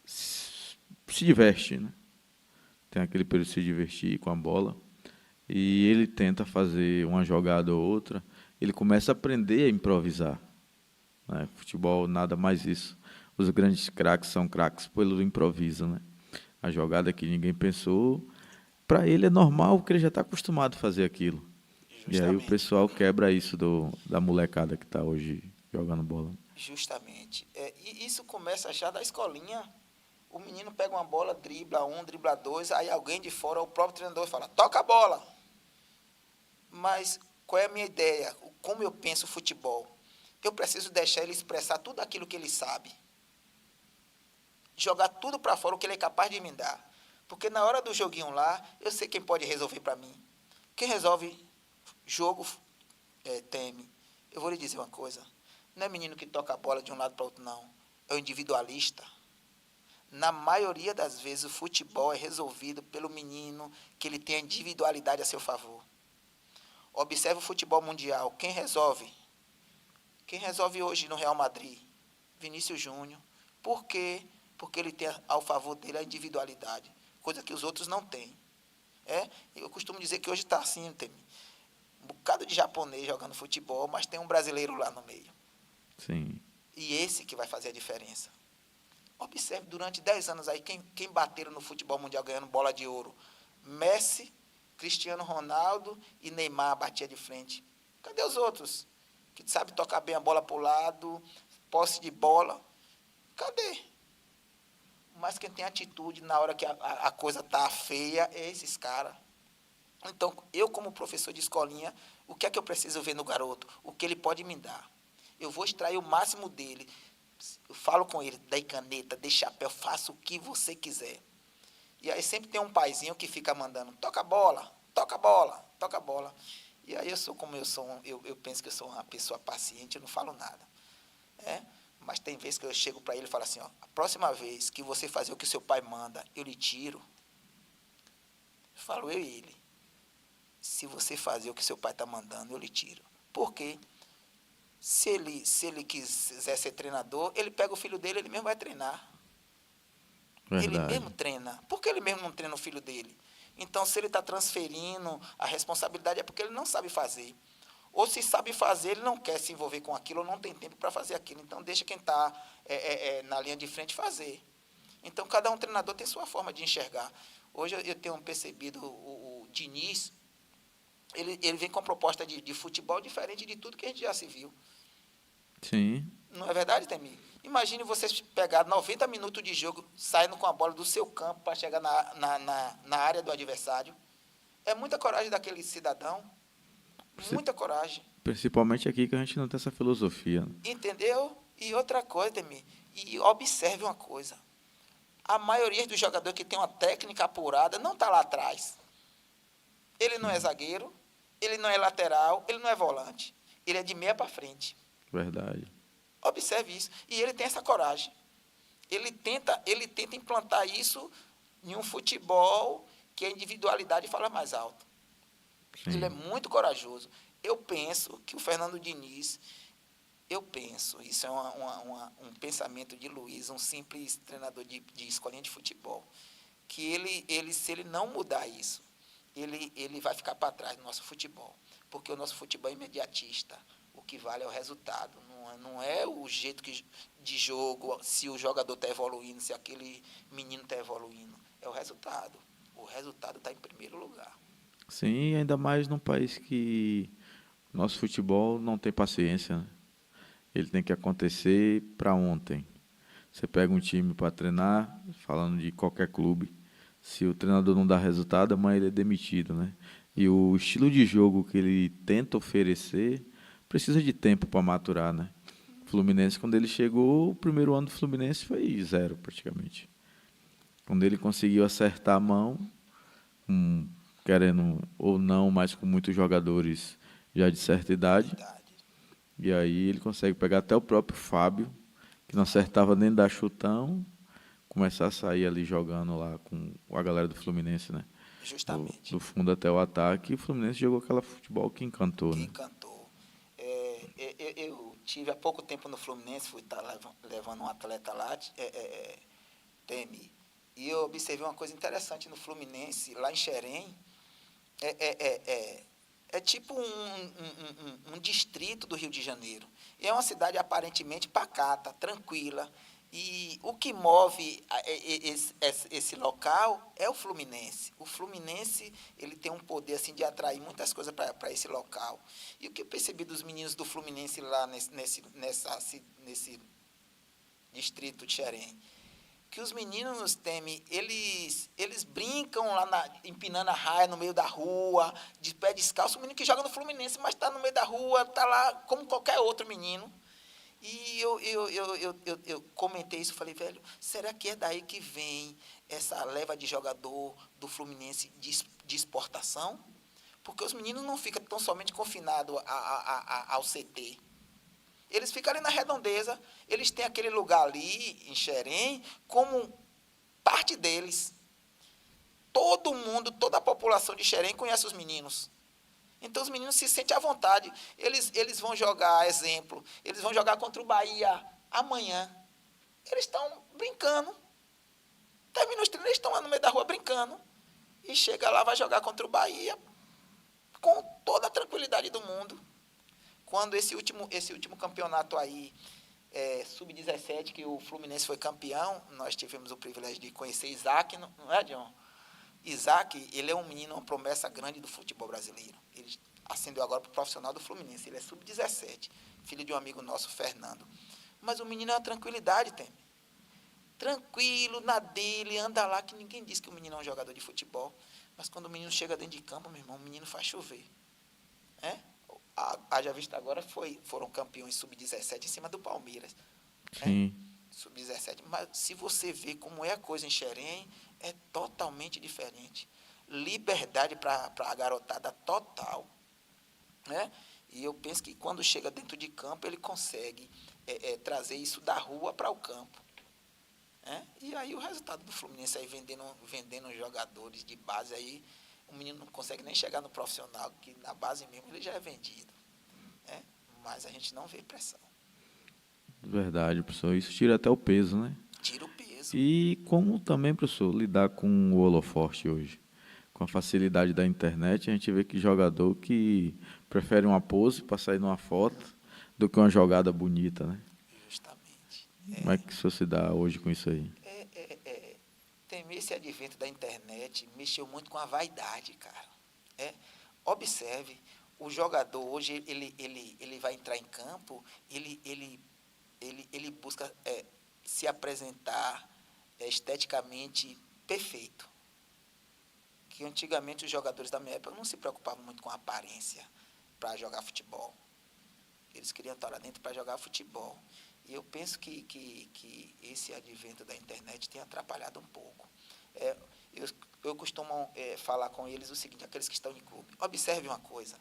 se diverte, né? Tem aquele período de se divertir com a bola, e ele tenta fazer uma jogada ou outra, ele começa a aprender a improvisar, né? Futebol, nada mais isso. Os grandes craques são craques pelo improviso, né? A jogada que ninguém pensou, para ele é normal, porque ele já está acostumado a fazer aquilo. E aí o Justamente. pessoal quebra isso da molecada que está hoje jogando bola. Justamente. E isso começa já da escolinha. O menino pega uma bola, dribla um, dribla dois, aí alguém de fora, o próprio treinador, fala, toca a bola. Mas qual é a minha ideia? Como eu penso o futebol? Eu preciso deixar ele expressar tudo aquilo que ele sabe. Jogar tudo para fora, o que ele é capaz de me dar. Porque na hora do joguinho lá, eu sei quem pode resolver para mim. Quem resolve jogo, teme. Eu vou lhe dizer uma coisa. Não é menino que toca a bola de um lado para o outro, não. É o individualista. Na maioria das vezes, o futebol é resolvido pelo menino que ele tem a individualidade a seu favor. Observe o futebol mundial. Quem resolve? Quem resolve hoje no Real Madrid? Vinícius Júnior. Por quê? Porque ele tem ao favor dele a individualidade, coisa que os outros não têm. Eu costumo dizer que hoje está assim, tem um bocado de japonês jogando futebol, mas tem um brasileiro lá no meio. Sim. E esse que vai fazer a diferença. Observe, durante 10 anos aí, quem bateram no futebol mundial ganhando bola de ouro? Messi, Cristiano Ronaldo e Neymar batia de frente. Cadê os outros? Que sabe tocar bem a bola para o lado, posse de bola. Cadê? Mas quem tem atitude na hora que a coisa está feia é esses caras. Então, eu como professor de escolinha, o que é que eu preciso ver no garoto? O que ele pode me dar. Eu vou extrair o máximo dele. Eu falo com ele, dei caneta, dei chapéu, faça o que você quiser. E aí sempre tem um paizinho que fica mandando, toca a bola, toca a bola, toca a bola. E aí eu sou como eu sou, eu penso que eu sou uma pessoa paciente, eu não falo nada. Mas tem vezes que eu chego para ele e falo assim, a próxima vez que você fazer o que seu pai manda, eu lhe tiro. Falo eu e ele. Se você fazer o que seu pai está mandando, eu lhe tiro. Por quê? Se ele quiser ser treinador, ele pega o filho dele, ele mesmo vai treinar. Ele Verdade. mesmo treina. Por que ele mesmo não treina o filho dele? Então, se ele está transferindo a responsabilidade, é porque ele não sabe fazer. Ou se sabe fazer, ele não quer se envolver com aquilo, ou não tem tempo para fazer aquilo. Então, deixa quem está na linha de frente fazer. Então, cada um treinador tem sua forma de enxergar. Hoje eu tenho percebido o Diniz, ele vem com proposta de futebol diferente de tudo que a gente já se viu. Sim. Não é verdade, Temir? Imagine vocês pegar 90 minutos de jogo, saindo com a bola do seu campo para chegar na área do adversário. É muita coragem daquele cidadão. Muita coragem. Principalmente aqui que a gente não tem essa filosofia, né? Entendeu? E outra coisa, Temir, e observe uma coisa. A maioria dos jogadores que tem uma técnica apurada não está lá atrás. Ele não é zagueiro, ele não é lateral, ele não é volante. Ele é de meia para frente. Verdade. Observe isso. E ele tem essa coragem. Ele tenta implantar isso em um futebol que a individualidade fala mais alto. Sim. Ele é muito corajoso. Eu penso que o Fernando Diniz, isso é um pensamento de Luiz, um simples treinador de escolinha de futebol, que ele se ele não mudar isso, ele vai ficar para trás do nosso futebol, porque o nosso futebol é imediatista. O que vale é o resultado, não é o jeito de jogo, se o jogador está evoluindo, se aquele menino está evoluindo. É o resultado. O resultado está em primeiro lugar. Sim, ainda mais num país que nosso futebol não tem paciência, né? Ele tem que acontecer para ontem. Você pega um time para treinar, falando de qualquer clube, se o treinador não dá resultado, mas ele é demitido, né? E o estilo de jogo que ele tenta oferecer precisa de tempo para maturar, né? O Fluminense, quando ele chegou, o primeiro ano do Fluminense foi 0, praticamente. Quando ele conseguiu acertar a mão, querendo ou não, mas com muitos jogadores já de certa idade. Verdade. E aí ele consegue pegar até o próprio Fábio, que não acertava nem dar chutão, começar a sair ali jogando lá com a galera do Fluminense, né? Justamente. Do fundo até o ataque. E o Fluminense jogou aquela futebol que encantou, Que né? encantou. Eu tive há pouco tempo no Fluminense, fui estar levando um atleta lá, Temi, e eu observei uma coisa interessante no Fluminense, lá em Xerém, é, é, é, é, é tipo um distrito do Rio de Janeiro. E é uma cidade aparentemente pacata, tranquila. E o que move esse local é o Fluminense. O Fluminense ele tem um poder assim, de atrair muitas coisas para esse local. E o que eu percebi dos meninos do Fluminense lá nesse distrito de Xerém? Que os meninos temem, eles brincam lá empinando a raia no meio da rua, de pé descalço, o menino que joga no Fluminense, mas está no meio da rua, está lá como qualquer outro menino. E eu comentei isso, falei, velho, será que é daí que vem essa leva de jogador do Fluminense de exportação? Porque os meninos não ficam tão somente confinados ao CT. Eles ficam ali na redondeza, eles têm aquele lugar ali, em Xerém, como parte deles. Todo mundo, toda a população de Xerém conhece os meninos. Então, os meninos se sentem à vontade. Eles vão jogar, exemplo, eles vão jogar contra o Bahia amanhã. Eles estão brincando. Termina os treinos, eles estão lá no meio da rua brincando. E chega lá, vai jogar contra o Bahia com toda a tranquilidade do mundo. Quando esse último campeonato aí, sub-17, que o Fluminense foi campeão, nós tivemos o privilégio de conhecer Isaac, não é, John? Isaac, ele é um menino, uma promessa grande do futebol brasileiro. Ele ascendeu agora para o profissional do Fluminense. Ele é sub-17, filho de um amigo nosso, Fernando. Mas o menino é uma tranquilidade, tem. Tranquilo, na dele, anda lá, que ninguém diz que o menino é um jogador de futebol. Mas quando o menino chega dentro de campo, meu irmão, o menino faz chover. Haja vista agora, foram campeões sub-17 em cima do Palmeiras. Sim. Sub-17. Mas se você vê como é a coisa em Xerém, é totalmente diferente. Liberdade para a garotada total. Né? E eu penso que quando chega dentro de campo, ele consegue trazer isso da rua para o campo. E aí o resultado do Fluminense aí vendendo jogadores de base aí, o menino não consegue nem chegar no profissional, que na base mesmo ele já é vendido. Mas a gente não vê pressão. Verdade, professor. Isso tira até o peso, né? Tira o peso. E como também, professor, lidar com o holofote hoje? Com a facilidade da internet, a gente vê que jogador que prefere uma pose para sair numa foto do que uma jogada bonita, né? Justamente. Como é que o senhor se dá hoje com isso aí? Esse advento da internet mexeu muito com a vaidade, cara. Observe, o jogador hoje, ele vai entrar em campo, ele busca se apresentar esteticamente perfeito. Que antigamente os jogadores da minha época não se preocupavam muito com a aparência para jogar futebol. Eles queriam estar lá dentro para jogar futebol. E eu penso que esse advento da internet tem atrapalhado um pouco. Eu costumo falar com eles o seguinte, aqueles que estão em clube. Observe uma coisa.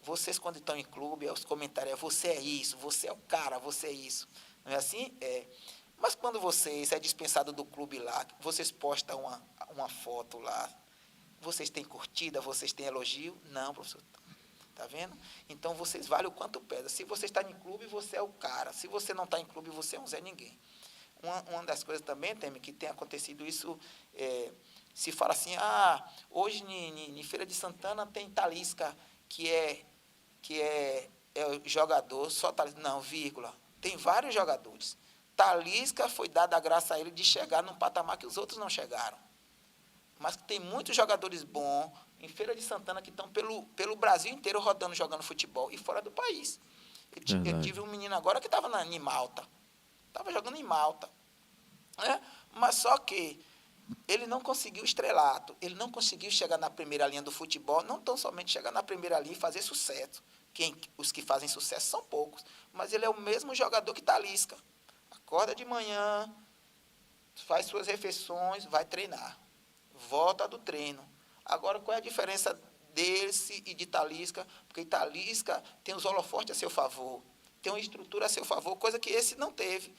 Vocês, quando estão em clube, os comentários você é isso, você é o cara, você é isso. Não é assim? Mas quando vocês é dispensado do clube lá, vocês postam uma foto lá, vocês têm curtida, vocês têm elogio? Não, professor. Tá vendo? Então, vocês valem o quanto pesa. Se você está em clube, você é o cara. Se você não está em clube, você é um Zé Ninguém. Uma das coisas também, Temer, que tem acontecido isso, se fala assim, hoje em Feira de Santana tem Talisca, que é jogador, só Talisca. Não, vírgula. Tem vários jogadores. Talisca foi dada a graça a ele de chegar num patamar que os outros não chegaram. Mas tem muitos jogadores bons em Feira de Santana que estão pelo Brasil inteiro rodando, jogando futebol e fora do país. Eu tive um menino agora que estava em Malta. Estava jogando em Malta. Mas só que ele não conseguiu estrelato. Ele não conseguiu chegar na primeira linha do futebol. Não tão somente chegar na primeira linha e fazer sucesso. Os que fazem sucesso são poucos. Mas ele é o mesmo jogador que Talisca. Acorda de manhã, faz suas refeições, vai treinar. Volta do treino. Agora, qual é a diferença desse e de Talisca? Porque Talisca tem os holofortes a seu favor, tem uma estrutura a seu favor, coisa que esse não teve.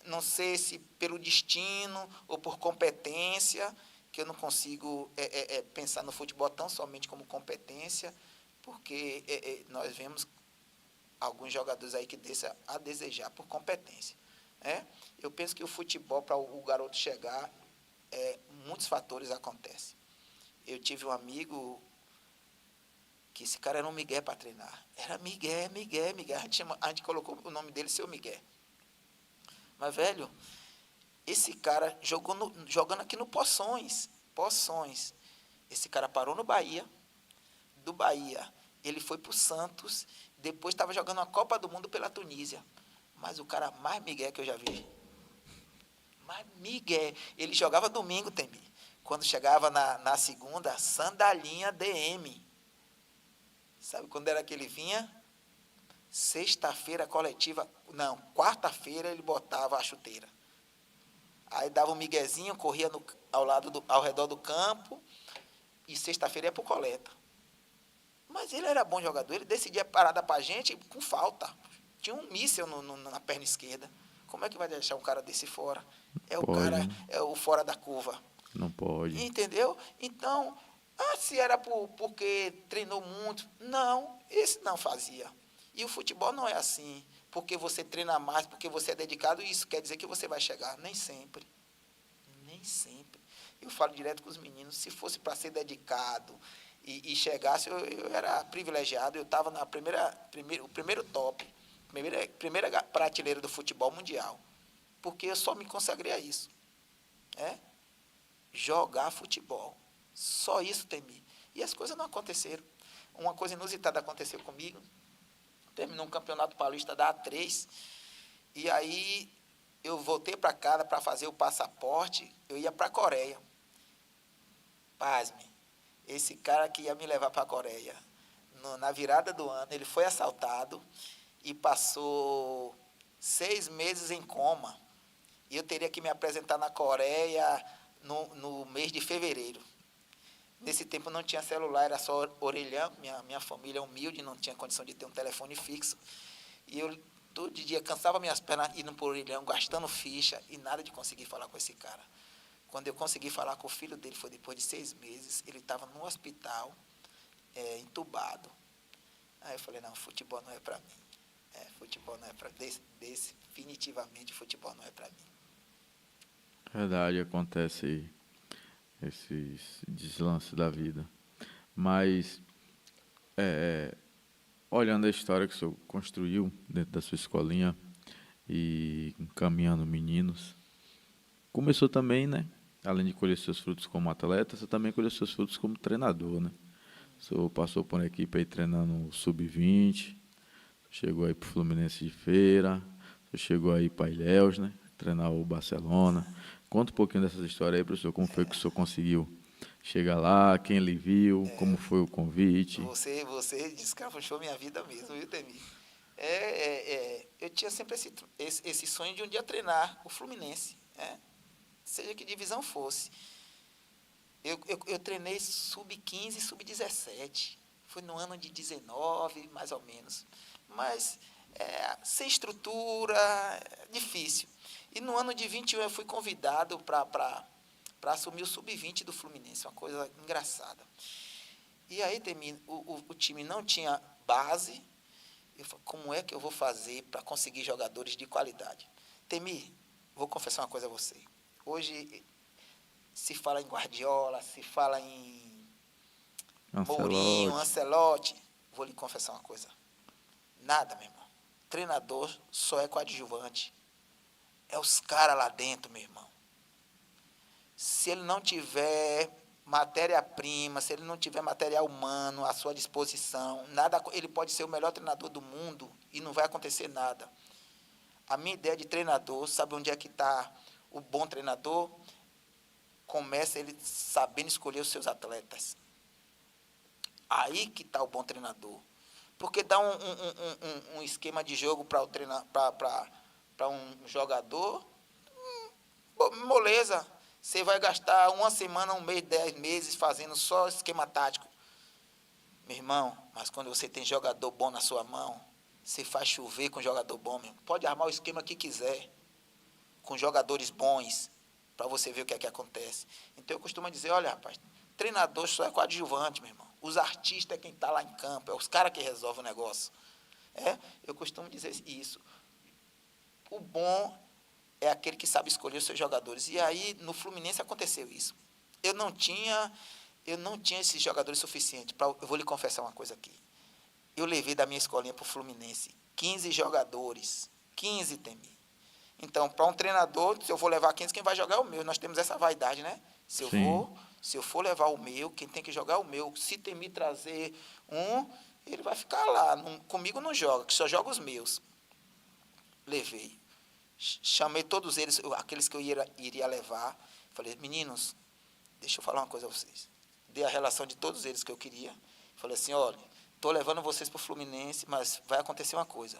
Não sei se pelo destino ou por competência, que eu não consigo pensar no futebol tão somente como competência, porque nós vemos alguns jogadores aí que deixam a desejar por competência. Né? Eu penso que o futebol, para o garoto chegar, muitos fatores acontecem. Eu tive um amigo que esse cara era um Miguel para treinar. Era Miguel. A gente colocou o nome dele, seu Miguel. Mas, velho, esse cara jogando aqui no Poções. Esse cara parou no Bahia. Do Bahia, ele foi para o Santos. Depois estava jogando a Copa do Mundo pela Tunísia. Mas o cara mais Miguel que eu já vi. Mais Miguel. Ele jogava domingo, Temi. Quando chegava na segunda, sandalinha DM. Sabe quando era que ele vinha? Sexta-feira coletiva, não, quarta-feira ele botava a chuteira. Aí dava um miguezinho, corria ao redor do campo, e sexta-feira ia para o coleta. Mas ele era bom jogador, ele decidia parada para a gente com falta. Tinha um míssel na perna esquerda. Como é que vai deixar um cara desse fora? É o fora da curva. Não pode. Entendeu? Então, se era porque treinou muito, não, esse não fazia. E o futebol não é assim, porque você treina mais, porque você é dedicado, isso quer dizer que você vai chegar. Nem sempre. Eu falo direto com os meninos, se fosse para ser dedicado e chegasse, eu era privilegiado, eu estava na primeiro top, primeira prateleira do futebol mundial, porque eu só me consagrei a isso. Jogar futebol. Só isso, Temi. E as coisas não aconteceram. Uma coisa inusitada aconteceu comigo. Terminou um campeonato paulista da A3, e aí eu voltei para casa para fazer o passaporte, eu ia para a Coreia. Pasme, esse cara que ia me levar para a Coreia, na virada do ano, ele foi assaltado e passou 6 meses em coma. E eu teria que me apresentar na Coreia no mês de fevereiro. Nesse tempo não tinha celular, era só orelhão. Minha família é humilde, não tinha condição de ter um telefone fixo. E eu, todo dia, cansava minhas pernas indo por orelhão, gastando ficha, e nada de conseguir falar com esse cara. Quando eu consegui falar com o filho dele, foi depois de 6 meses, ele estava no hospital, entubado. Aí eu falei, não, futebol não é para mim. Futebol não é para mim. Definitivamente, futebol não é para mim. Verdade, acontece esses deslances da vida. Mas, olhando a história que o senhor construiu dentro da sua escolinha e encaminhando meninos, começou também, né? Além de colher seus frutos como atleta, você também colheu seus frutos como treinador, né? O senhor passou por uma equipe aí treinando o Sub-20, chegou aí para o Fluminense de Feira, você chegou aí para Ilhéus, né? Treinar o Barcelona. Conta um pouquinho dessas histórias aí, professor, como foi que o senhor conseguiu chegar lá, quem lhe viu, como foi o convite. Você descapuchou minha vida mesmo, viu, Temi? Eu tinha sempre esse sonho de um dia treinar o Fluminense, seja que divisão fosse. Eu treinei sub-15 e sub-17, foi no ano de 19, mais ou menos, mas sem estrutura, difícil. E no ano de 21 eu fui convidado para assumir o sub-20 do Fluminense, uma coisa engraçada. E aí, Temi, o time não tinha base. Eu falei, como é que eu vou fazer para conseguir jogadores de qualidade? Temi, vou confessar uma coisa a você. Hoje se fala em Guardiola, se fala em Mourinho, Ancelotti. Vou lhe confessar uma coisa. Nada, meu irmão. Treinador só é coadjuvante. É os caras lá dentro, meu irmão. Se ele não tiver matéria-prima, se ele não tiver material humano à sua disposição, ele pode ser o melhor treinador do mundo e não vai acontecer nada. A minha ideia de treinador, sabe onde é que está o bom treinador? Começa ele sabendo escolher os seus atletas. Aí que está o bom treinador. Porque dá um esquema de jogo para um jogador, moleza. Você vai gastar uma semana, um mês, 10 meses fazendo só esquema tático. Meu irmão, mas quando você tem jogador bom na sua mão, você faz chover com jogador bom mesmo. Pode armar o esquema que quiser, com jogadores bons, para você ver o que é que acontece. Então eu costumo dizer, olha, rapaz, treinador só é coadjuvante, meu irmão. Os artistas é quem está lá em campo, é os caras que resolvem o negócio. Eu costumo dizer isso. O bom é aquele que sabe escolher os seus jogadores. E aí, no Fluminense, aconteceu isso. Eu não tinha esses jogadores suficientes. Eu vou lhe confessar uma coisa aqui. Eu levei da minha escolinha para o Fluminense 15 jogadores. 15, Temi. Então, para um treinador, se eu vou levar 15, quem vai jogar é o meu. Nós temos essa vaidade, né? Se eu for levar o meu, quem tem que jogar é o meu. Se Temi trazer um, ele vai ficar lá. Comigo não joga, que só joga os meus. Levei. Chamei todos eles, aqueles que eu iria levar. Falei, meninos, deixa eu falar uma coisa a vocês. Dei a relação de todos eles que eu queria. Falei assim, olha, estou levando vocês para o Fluminense, mas vai acontecer uma coisa.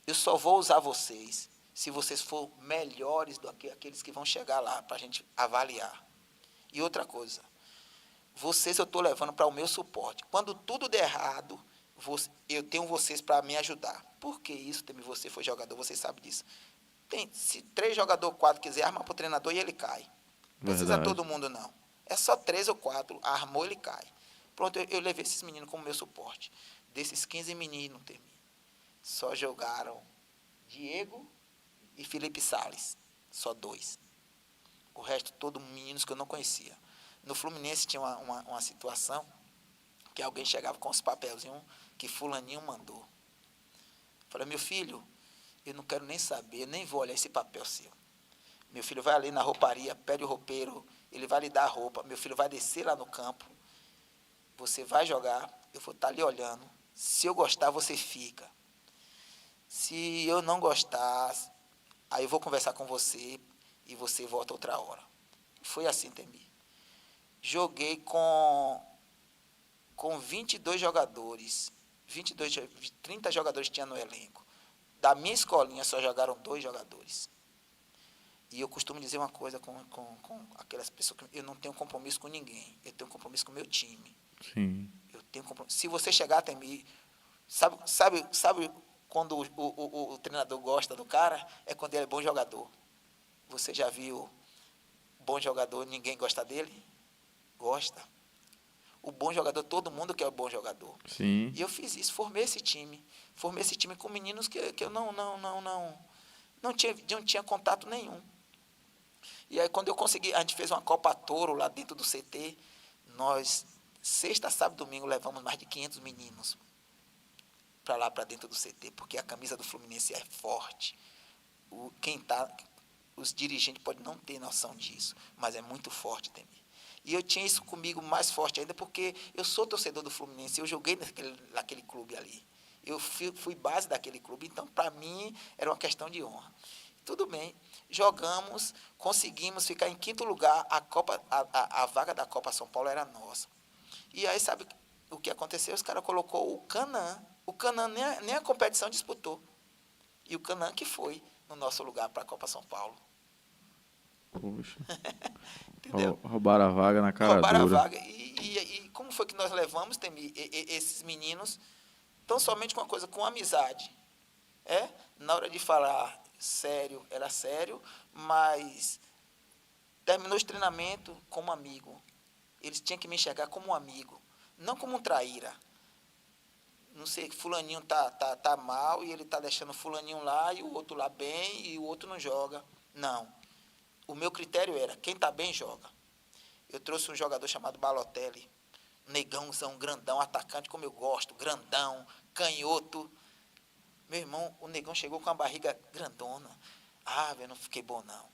Eu só vou usar vocês se vocês for melhores do que aqueles que vão chegar lá, para a gente avaliar. E outra coisa, vocês eu estou levando para o meu suporte. Quando tudo der errado, eu tenho vocês para me ajudar. Por que isso, Temi? Você foi jogador, você sabe disso. Se 3 jogadores, 4 quiser armar para o treinador e ele cai. Não precisa todo mundo, não. É só 3 ou 4, armou, ele cai. Pronto, eu levei esses meninos como meu suporte. Desses 15 meninos, Temi, só jogaram Diego e Felipe Sales. Só 2. O resto, todos meninos que eu não conhecia. No Fluminense tinha uma situação que alguém chegava com os papelzinhos que fulaninho mandou. Falei, meu filho, eu não quero nem saber, nem vou olhar esse papel seu. Meu filho vai ali na rouparia, pede o roupeiro, ele vai lhe dar a roupa, meu filho vai descer lá no campo, você vai jogar, eu vou estar ali olhando. Se eu gostar, você fica. Se eu não gostar, aí eu vou conversar com você e você volta outra hora. Foi assim, Temi. Joguei com 22 jogadores, 30 jogadores tinha no elenco. Da minha escolinha só jogaram 2 jogadores. E eu costumo dizer uma coisa com aquelas pessoas que eu não tenho compromisso com ninguém. Eu tenho compromisso com o meu time. Sim. Eu tenho compromisso. Se você chegar até mim, sabe quando o treinador gosta do cara? É quando ele é bom jogador. Você já viu bom jogador, ninguém gosta dele? Gosta. O bom jogador, todo mundo quer o bom jogador. Sim. E eu fiz isso, formei esse time. Formei esse time com meninos que eu não tinha contato nenhum. E aí, quando eu consegui, a gente fez uma Copa Touro lá dentro do CT. Nós, sexta, sábado e domingo, levamos mais de 500 meninos para lá, para dentro do CT, porque a camisa do Fluminense é forte. Os dirigentes podem não ter noção disso, mas é muito forte, Temi. E eu tinha isso comigo mais forte ainda, porque eu sou torcedor do Fluminense, eu joguei naquele clube ali. Eu fui base daquele clube, então, para mim, era uma questão de honra. Tudo bem, jogamos, conseguimos ficar em 5º lugar, a vaga da Copa São Paulo era nossa. E aí, sabe o que aconteceu? Os caras colocou o Canaã nem a competição disputou. E o Canaã que foi no nosso lugar para a Copa São Paulo. Poxa. Entendeu? Roubaram a vaga na cara Roubaram dura. a vaga. E como foi que nós levamos, Temi, esses meninos, tão somente com uma coisa, com amizade. Na hora de falar sério, era sério, mas terminou os treinamentos como amigo. Eles tinham que me enxergar como um amigo, não como um traíra. Não sei, fulaninho tá mal e ele tá deixando fulaninho lá e o outro lá bem e o outro não joga. Não. O meu critério era, quem tá bem, joga. Eu trouxe um jogador chamado Balotelli, negãozão, grandão, atacante como eu gosto, grandão, canhoto. Meu irmão, o negão chegou com a barriga grandona. Eu não fiquei bom, não.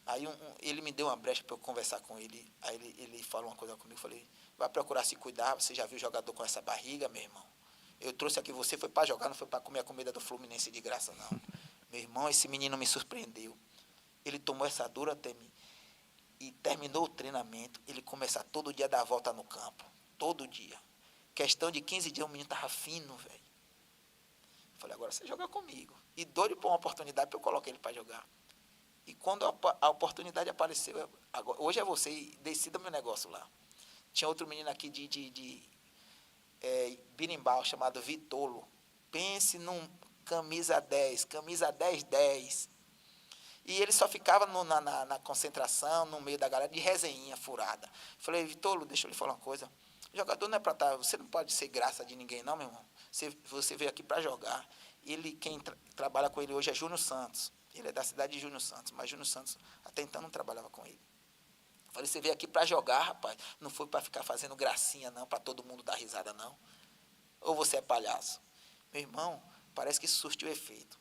Aí ele me deu uma brecha para eu conversar com ele. Aí ele falou uma coisa comigo, falei, vai procurar se cuidar, você já viu jogador com essa barriga, meu irmão? Eu trouxe aqui você, foi para jogar, não foi para comer a comida do Fluminense de graça, não. Meu irmão, esse menino me surpreendeu. Ele tomou essa dura até mim. E terminou o treinamento, ele começar todo dia a dar a volta no campo. Todo dia. Questão de 15 dias, o menino estava fino, velho. Falei, agora você joga comigo. E doido por uma oportunidade para eu colocar ele para jogar. E quando a oportunidade apareceu, hoje é você, e decida meu negócio lá. Tinha outro menino aqui de Birimbau, chamado Vitolo. Pense num camisa 10 10. E ele só ficava na concentração, no meio da galera, de resenha furada. Falei, Vitolo, deixa eu lhe falar uma coisa. Jogador não é para estar, você não pode ser graça de ninguém não, meu irmão. Você veio aqui para jogar. Quem trabalha com ele hoje é Júnior Santos. Ele é da cidade de Júnior Santos, mas Júnior Santos até então não trabalhava com ele. Falei, você veio aqui para jogar, rapaz. Não foi para ficar fazendo gracinha, não, para todo mundo dar risada, não. Ou você é palhaço? Meu irmão, parece que isso surtiu efeito.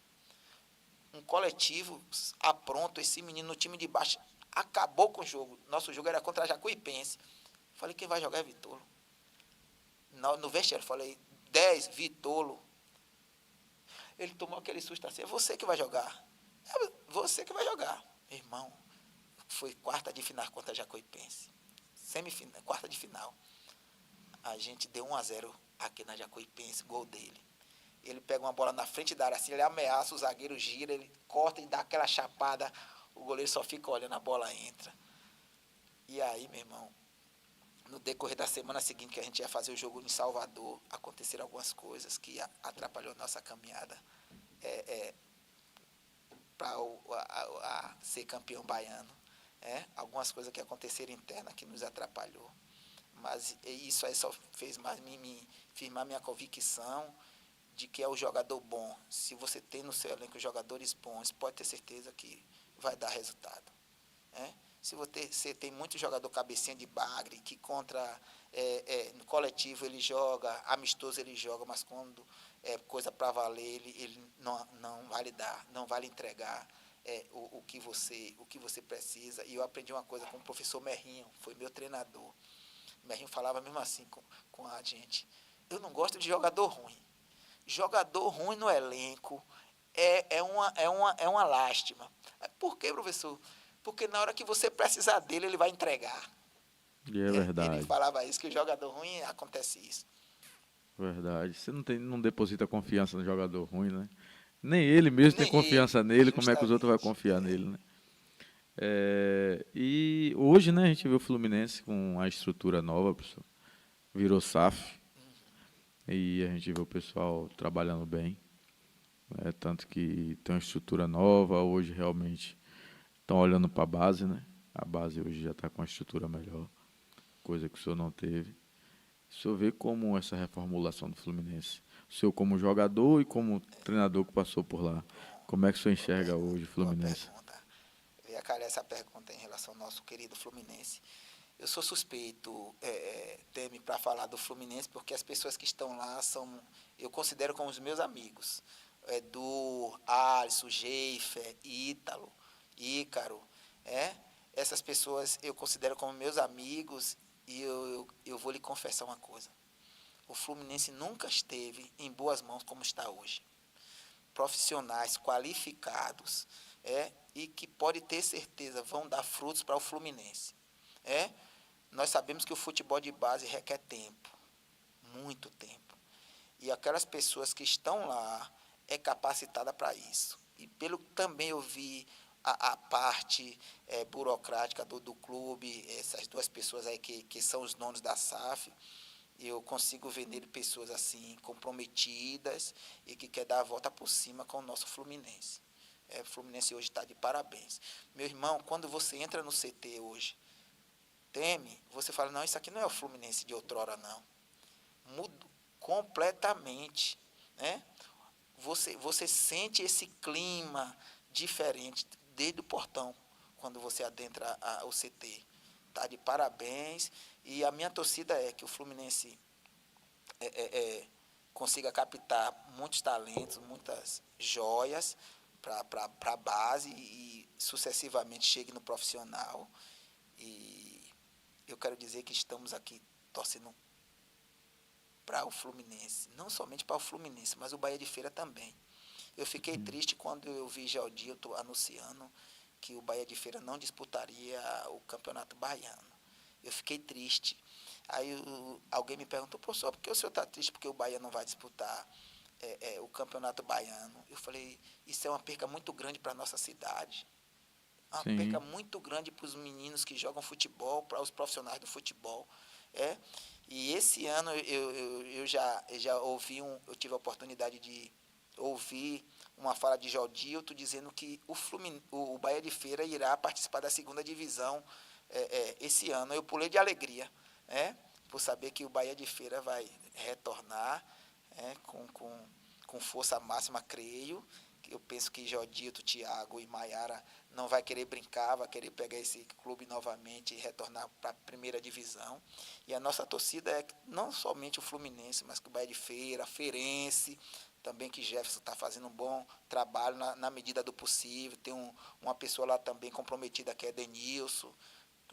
Um coletivo apronto, esse menino no time de baixo, acabou com o jogo. Nosso jogo era contra a Jacuipense. Falei, quem vai jogar é Vitolo. No vestiário, falei, 10, Vitolo. Ele tomou aquele susto assim, é você que vai jogar. É você que vai jogar. Meu irmão, foi quarta de final contra a Jacuipense. Semifinal, quarta de final. A gente deu 1-0 aqui na Jacuipense, gol dele. Ele pega uma bola na frente da área, assim, ele ameaça, o zagueiro gira, ele corta e dá aquela chapada, o goleiro só fica olhando, a bola entra. E aí, meu irmão, no decorrer da semana seguinte que a gente ia fazer o jogo em Salvador, aconteceram algumas coisas que atrapalhou nossa caminhada para ser campeão baiano. Algumas coisas que aconteceram internas que nos atrapalhou. Mas isso aí só fez mais me firmar minha convicção de que é o jogador bom. Se você tem no seu elenco jogadores bons, pode ter certeza que vai dar resultado. Se você tem muito jogador cabecinha de bagre, que no coletivo ele joga, amistoso ele joga, mas quando é coisa para valer, ele não vai lhe dar, não vai lhe entregar o que você precisa. E eu aprendi uma coisa com o professor Merrinho, foi meu treinador. O Merrinho falava mesmo assim com a gente, eu não gosto de jogador ruim. Jogador ruim no elenco é uma lástima. Por quê, professor? Porque na hora que você precisar dele, ele vai entregar. E é verdade. Ele falava isso, que o jogador ruim acontece isso. Verdade. Você não deposita confiança no jogador ruim, né? Nem ele mesmo tem confiança nele, como é que os outros vão confiar nele, né? E hoje, né, a gente vê o Fluminense com a estrutura nova, professor. Virou SAF. E a gente vê o pessoal trabalhando bem. Tanto que tem uma estrutura nova, hoje realmente estão olhando para a base, né? A base hoje já está com uma estrutura melhor, coisa que o senhor não teve. O senhor vê como essa reformulação do Fluminense, o senhor como jogador e como treinador que passou por lá, como é que o senhor enxerga hoje o Fluminense? Boa pergunta. Eu ia calhar essa pergunta em relação ao nosso querido Fluminense. Eu sou suspeito, Temi, para falar do Fluminense, porque as pessoas que estão lá eu considero como os meus amigos. Edu, Alisson, Geifer, Ítalo, Ícaro. Essas pessoas eu considero como meus amigos e eu vou lhe confessar uma coisa. O Fluminense nunca esteve em boas mãos como está hoje. Profissionais qualificados e que pode ter certeza vão dar frutos para o Fluminense. Nós sabemos que o futebol de base requer tempo, muito tempo. E aquelas pessoas que estão lá capacitada para isso. E pelo que também eu vi a parte burocrática do clube, essas duas pessoas aí que são os donos da SAF, eu consigo ver nele pessoas assim comprometidas e que quer dar a volta por cima com o nosso Fluminense. O Fluminense hoje está de parabéns. Meu irmão, quando você entra no CT hoje, Teme, você fala, não, isso aqui não é o Fluminense de outrora, não. Muda completamente, Você sente esse clima diferente desde o portão, quando você adentra o CT. Está de parabéns. E a minha torcida é que o Fluminense consiga captar muitos talentos, muitas joias para a base e sucessivamente chegue no profissional. E eu quero dizer que estamos aqui torcendo para o Fluminense, não somente para o Fluminense, mas o Bahia de Feira também. Eu fiquei triste quando eu vi Galdilton anunciando que o Bahia de Feira não disputaria o Campeonato Baiano. Eu fiquei triste. Aí alguém me perguntou, professor, por que o senhor está triste porque o Bahia não vai disputar o Campeonato Baiano? Eu falei, isso é uma perca muito grande para a nossa cidade. Uma Sim. perca muito grande para os meninos que jogam futebol, para os profissionais do futebol. É. E esse ano eu já ouvi, eu tive a oportunidade de ouvir uma fala de Jodilton dizendo que o Bahia de Feira irá participar da segunda divisão esse ano. Eu pulei de alegria, por saber que o Bahia de Feira vai retornar com força máxima, creio. Eu penso que Jodilton, Thiago e Maiara não vai querer brincar, vai querer pegar esse clube novamente e retornar para a primeira divisão. E a nossa torcida é não somente o Fluminense, mas que o Bahia de Feira, Feirense, também que Jefferson está fazendo um bom trabalho na medida do possível. Tem uma pessoa lá também comprometida que é Denilson,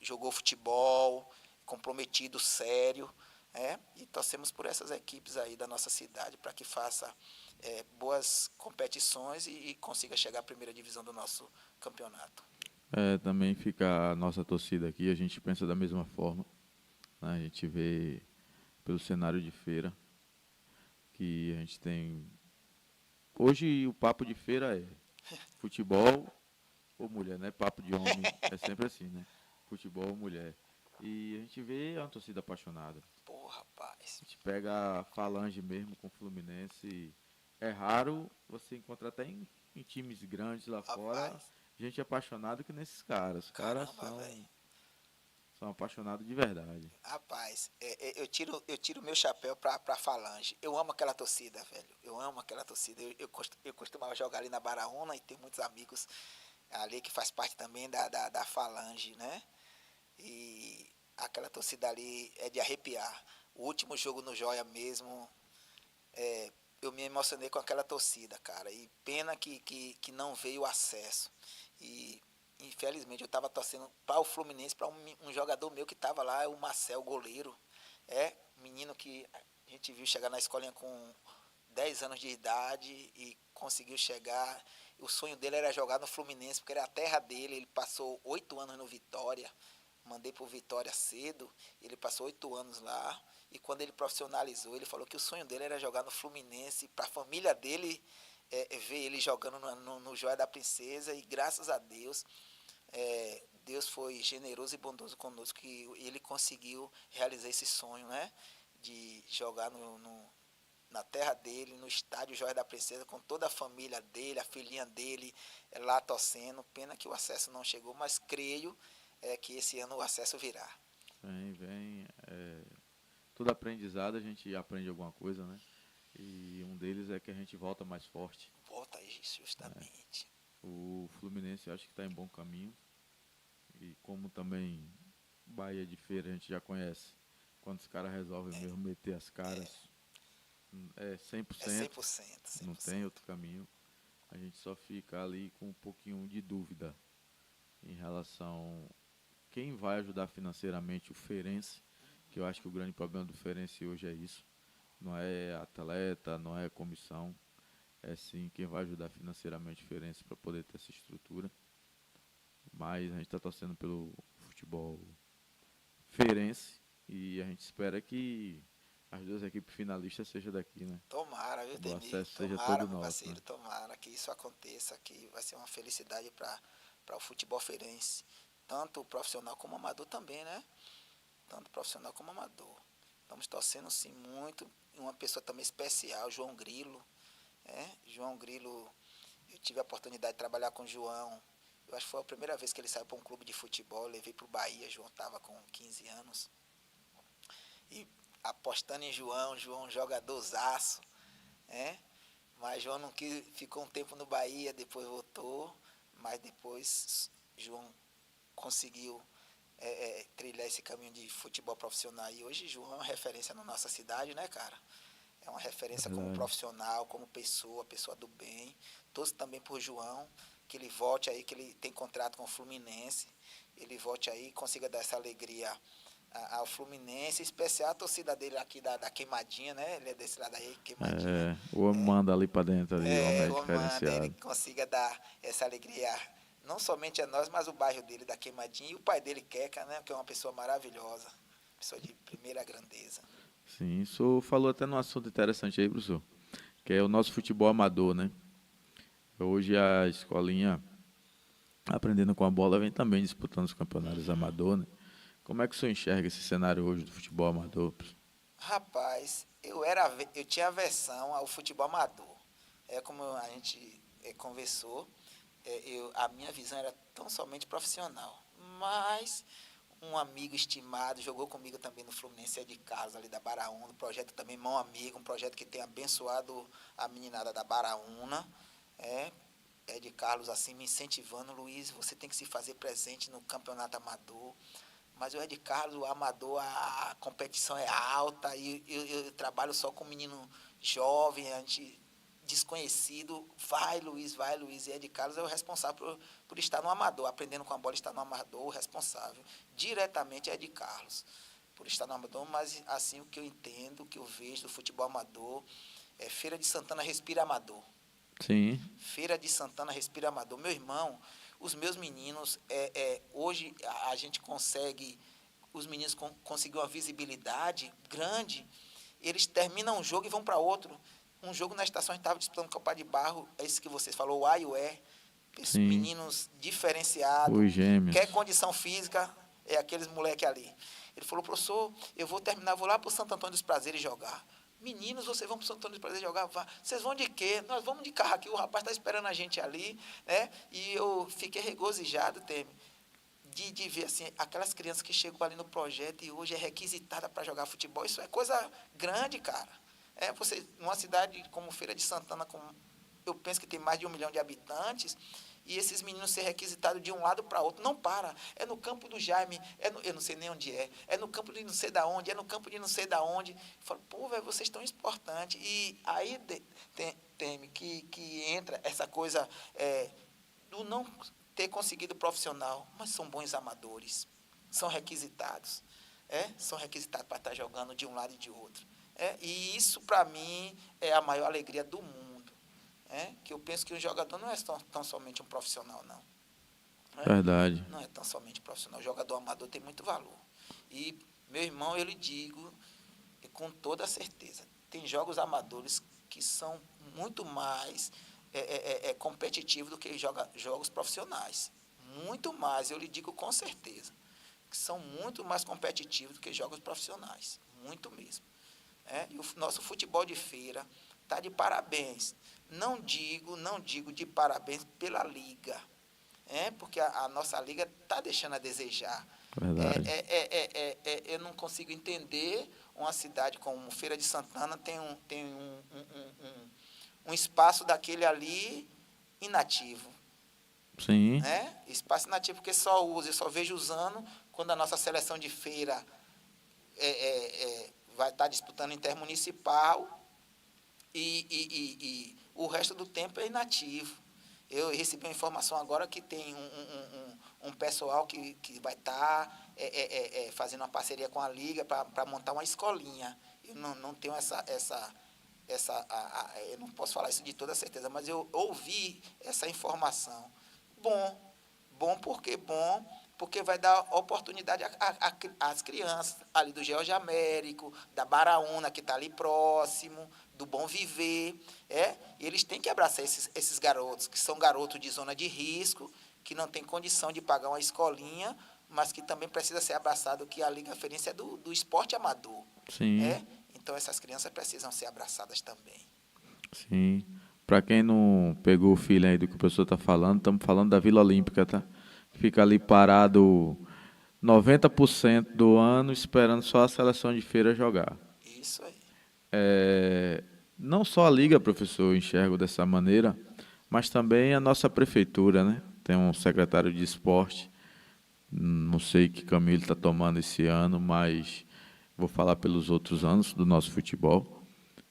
jogou futebol, comprometido, sério. E torcemos por essas equipes aí da nossa cidade para que faça boas competições e consiga chegar à primeira divisão do nosso campeonato. Também fica a nossa torcida aqui, a gente pensa da mesma forma, né? A gente vê pelo cenário de feira que a gente tem. Hoje o papo de feira é futebol ou mulher, né? Papo de homem é sempre assim, né? Futebol ou mulher. E a gente vê uma torcida apaixonada. Pô, rapaz. A gente pega a Falange mesmo com o Fluminense. É raro você encontrar até em times grandes lá fora Rapaz. gente apaixonada que nesses caras. Os caras Caramba, velho. são apaixonados de verdade. Rapaz, eu tiro meu chapéu pra Falange. Eu amo aquela torcida, velho. Eu amo aquela torcida. Eu costumava jogar ali na Baraúna e tem muitos amigos ali que faz parte também da Falange, né? E aquela torcida ali é de arrepiar. O último jogo no Joia mesmo, eu me emocionei com aquela torcida, cara. E pena que não veio o acesso. E infelizmente eu estava torcendo para o Fluminense, para um jogador meu que estava lá, o Marcel, goleiro. Menino que a gente viu chegar na escolinha com 10 anos de idade e conseguiu chegar. O sonho dele era jogar no Fluminense, porque era a terra dele. Ele passou 8 anos no Vitória. Mandei pro Vitória cedo. Ele passou 8 anos lá. E quando ele profissionalizou, ele falou que o sonho dele era jogar no Fluminense. Para a família dele ver ele jogando no Joia da Princesa. E graças a Deus, Deus foi generoso e bondoso conosco, que ele conseguiu realizar esse sonho, né? De jogar na terra dele, no estádio Joia da Princesa, com toda a família dele, a filhinha dele lá torcendo. Pena que o acesso não chegou, mas creio que esse ano o acesso virá. Vem. Todo aprendizado a gente aprende alguma coisa, né? E um deles é que a gente volta mais forte. Volta aí, justamente. O Fluminense acho que está em bom caminho. E como também Bahia de Feira a gente já conhece, quando os caras resolvem mesmo meter as caras, é 100%, 100%, não 100%. tem outro caminho. A gente só fica ali com um pouquinho de dúvida em relação quem vai ajudar financeiramente o Feirense, que eu acho que o grande problema do Feirense hoje é isso. Não é atleta, não é comissão, é sim quem vai ajudar financeiramente o Feirense para poder ter essa estrutura. Mas a gente está torcendo pelo futebol feirense e a gente espera que as duas equipes finalistas sejam daqui, né? Tomara, viu, O Temi? acesso seja Tomara, todo meu nosso, né? parceiro, tomara que isso aconteça, que vai ser uma felicidade para o futebol feirense. Tanto profissional como amador também, né? Tanto profissional como amador. Estamos torcendo sim muito. Uma pessoa também especial, João Grilo. João Grilo, eu tive a oportunidade de trabalhar com o João. Eu acho que foi a primeira vez que ele saiu para um clube de futebol. Eu levei para o Bahia, João estava com 15 anos. E apostando em João jogadorzaço. Mas João não quis, ficou um tempo no Bahia, depois voltou. Mas depois João conseguiu trilhar esse caminho de futebol profissional. E hoje João é uma referência na nossa cidade, né, cara? É uma referência como Verdade. profissional, como pessoa do bem. Torço também por João, que ele volte aí, que ele tem contrato com o Fluminense. Ele volte aí e consiga dar essa alegria ao Fluminense, em especial a torcida dele aqui da Queimadinha, né? Ele é desse lado aí, Queimadinha. O homem manda ali para dentro ali, o homem é O Amanda, ele diferenciado. consiga dar essa alegria, não somente a nós, mas o bairro dele, da Queimadinha, e o pai dele, Queca, né? Que é uma pessoa maravilhosa, pessoa de primeira grandeza. Sim, isso falou até num assunto interessante aí, professor, que é o nosso futebol amador, né? Hoje a escolinha aprendendo com a bola, vem também disputando os campeonatos amador, né? Como é que o senhor enxerga esse cenário hoje do futebol amador? Rapaz, eu tinha aversão ao futebol amador. É como a gente conversou, a minha visão era tão somente profissional. Mas um amigo estimado jogou comigo também no Fluminense, de Carlos, ali da Baraúna, um projeto também Mão Amigo, um projeto que tem abençoado a meninada da Baraúna, de Carlos assim me incentivando: Luiz, você tem que se fazer presente no campeonato amador. Mas o Ed Carlos, o amador, a competição é alta, e eu trabalho só com menino jovem, a gente desconhecido. Vai, Luiz, vai, Luiz. E Ed Carlos é o responsável por estar no amador, aprendendo com a bola, estar no amador, o responsável. Diretamente é Ed Carlos, por estar no amador, mas assim, o que eu entendo, o que eu vejo do futebol amador, Feira de Santana respira amador. Sim. Feira de Santana respira amador. Meu irmão, os meus meninos, hoje a gente consegue, os meninos conseguiram uma visibilidade grande, eles terminam um jogo e vão para outro. Um jogo na estação, a gente estava disputando Copa de Barro, esse que vocês falaram, o A e o E, esses meninos diferenciados, Os gêmeos. quer condição física, é aqueles moleque ali. Ele falou: professor, eu vou terminar, vou lá para o Santo Antônio dos Prazeres jogar. Meninos, vocês vão para o Santo Antônio dos Prazeres jogar? Vocês vão de quê? Nós vamos de carro aqui, o rapaz está esperando a gente ali, né? E eu fiquei regozijado, Temer, de ver assim, aquelas crianças que chegam ali no projeto e hoje é requisitada para jogar futebol. Isso é coisa grande, cara. Você, numa cidade como Feira de Santana, eu penso que tem mais de 1 milhão de habitantes, e esses meninos ser requisitados de um lado para outro, não para. É no campo do Jaime, eu não sei nem onde é no campo de não sei da onde, é no campo de não sei da onde. Eu falo: pô, velho, vocês estão importantes. E aí teme que entra essa coisa do não ter conseguido profissional, mas são bons amadores, são requisitados, são requisitados para estar jogando de um lado e de outro. E isso, para mim, é a maior alegria do mundo. Que eu penso que o jogador não é tão somente um profissional, não. Verdade. Não é tão somente profissional. O jogador amador tem muito valor. E, meu irmão, eu lhe digo, com toda certeza, tem jogos amadores que são muito mais competitivos do que jogos profissionais. Muito mais, eu lhe digo com certeza, que são muito mais competitivos do que jogos profissionais. Muito mesmo. E o nosso futebol de feira está de parabéns. Não digo de parabéns pela liga, porque a nossa liga está deixando a desejar. Verdade. Eu não consigo entender uma cidade como Feira de Santana tem um espaço daquele ali inativo. Sim. Espaço inativo, porque eu só vejo usando quando a nossa seleção de feira vai estar disputando intermunicipal, e o resto do tempo é inativo. Eu recebi uma informação agora que tem um pessoal que vai estar fazendo uma parceria com a Liga para montar uma escolinha. Eu não tenho eu não posso falar isso de toda certeza, mas eu ouvi essa informação. Bom porque vai dar oportunidade às crianças ali do George Américo, da Baraúna, que está ali próximo, do Bom Viver. Eles têm que abraçar esses garotos, que são garotos de zona de risco, que não tem condição de pagar uma escolinha, mas que também precisa ser abraçado, que a Liga Feirense é do esporte amador. Sim. Então, essas crianças precisam ser abraçadas também. Sim. Para quem não pegou o feeling aí do que o professor está falando, estamos falando da Vila Olímpica, tá? Fica ali parado 90% do ano esperando só a seleção de feira jogar. Isso aí. Não só a Liga, professor, eu enxergo dessa maneira, mas também a nossa prefeitura, né? Tem um secretário de esporte, não sei que caminho ele está tomando esse ano, mas vou falar pelos outros anos do nosso futebol,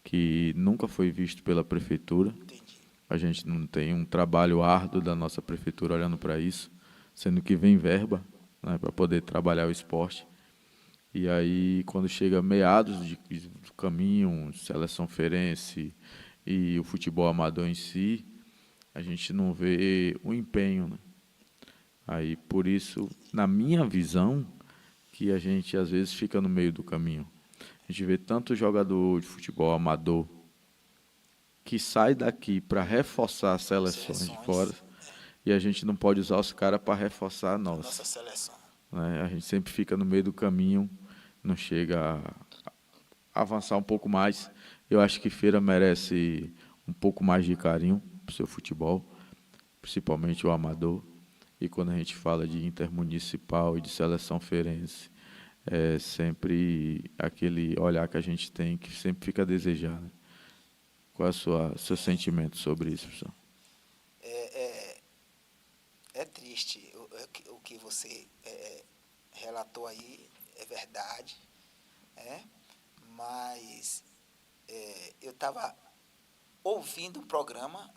que nunca foi visto pela prefeitura. Entendi. A gente não tem um trabalho árduo da nossa prefeitura olhando para isso, sendo que vem verba, né, para poder trabalhar o esporte. E aí, quando chega meados do caminho, seleção feirense e o futebol amador em si, a gente não vê o empenho, né? Aí, por isso, na minha visão, que a gente às vezes fica no meio do caminho. A gente vê tanto jogador de futebol amador que sai daqui para reforçar as seleções de fora, e a gente não pode usar os caras para reforçar a Nossa nossa, seleção. né? A gente sempre fica no meio do caminho, não chega a avançar um pouco mais. Eu acho que Feira merece um pouco mais de carinho para o seu futebol, principalmente o amador. E quando a gente fala de intermunicipal e de seleção feirense, é sempre aquele olhar que a gente tem que sempre fica a desejar, né? Qual é seu sentimento sobre isso, professor? É triste o que você relatou aí, é verdade, né? Mas eu estava ouvindo um programa,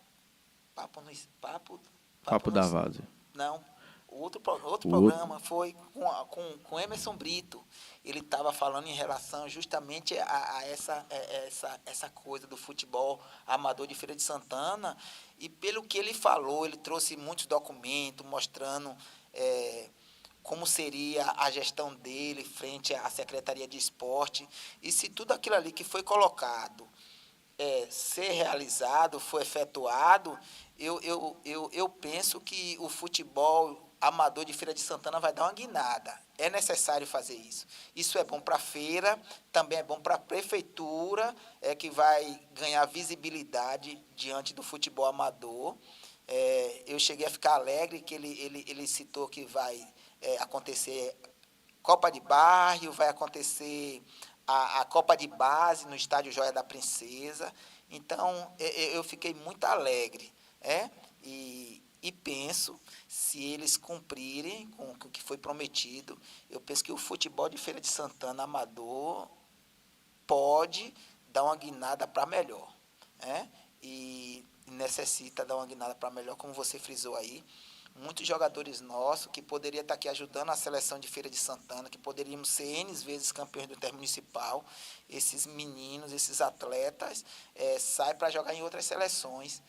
Papo no, Papo, Papo Papo no, da Várzea. não, outro O outro, programa foi com Emerson Brito. Ele estava falando em relação justamente a essa coisa do futebol amador de Feira de Santana. E pelo que ele falou, ele trouxe muitos documentos mostrando como seria a gestão dele frente à Secretaria de Esporte. E se tudo aquilo ali que foi colocado ser realizado, foi efetuado, eu penso que o futebol amador de Feira de Santana vai dar uma guinada. É necessário fazer isso. Isso é bom para a feira, também é bom para a prefeitura, que vai ganhar visibilidade diante do futebol amador. Eu cheguei a ficar alegre que ele citou que vai acontecer Copa de Bairro, vai acontecer a Copa de Base no Estádio Joia da Princesa. Então, eu fiquei muito alegre. E penso, se eles cumprirem com o que foi prometido, eu penso que o futebol de Feira de Santana amador pode dar uma guinada para melhor. E necessita dar uma guinada para melhor, como você frisou aí. Muitos jogadores nossos que poderiam estar aqui ajudando a seleção de Feira de Santana, que poderíamos ser N vezes campeões do intermunicipal. Esses meninos, esses atletas, saem para jogar em outras seleções.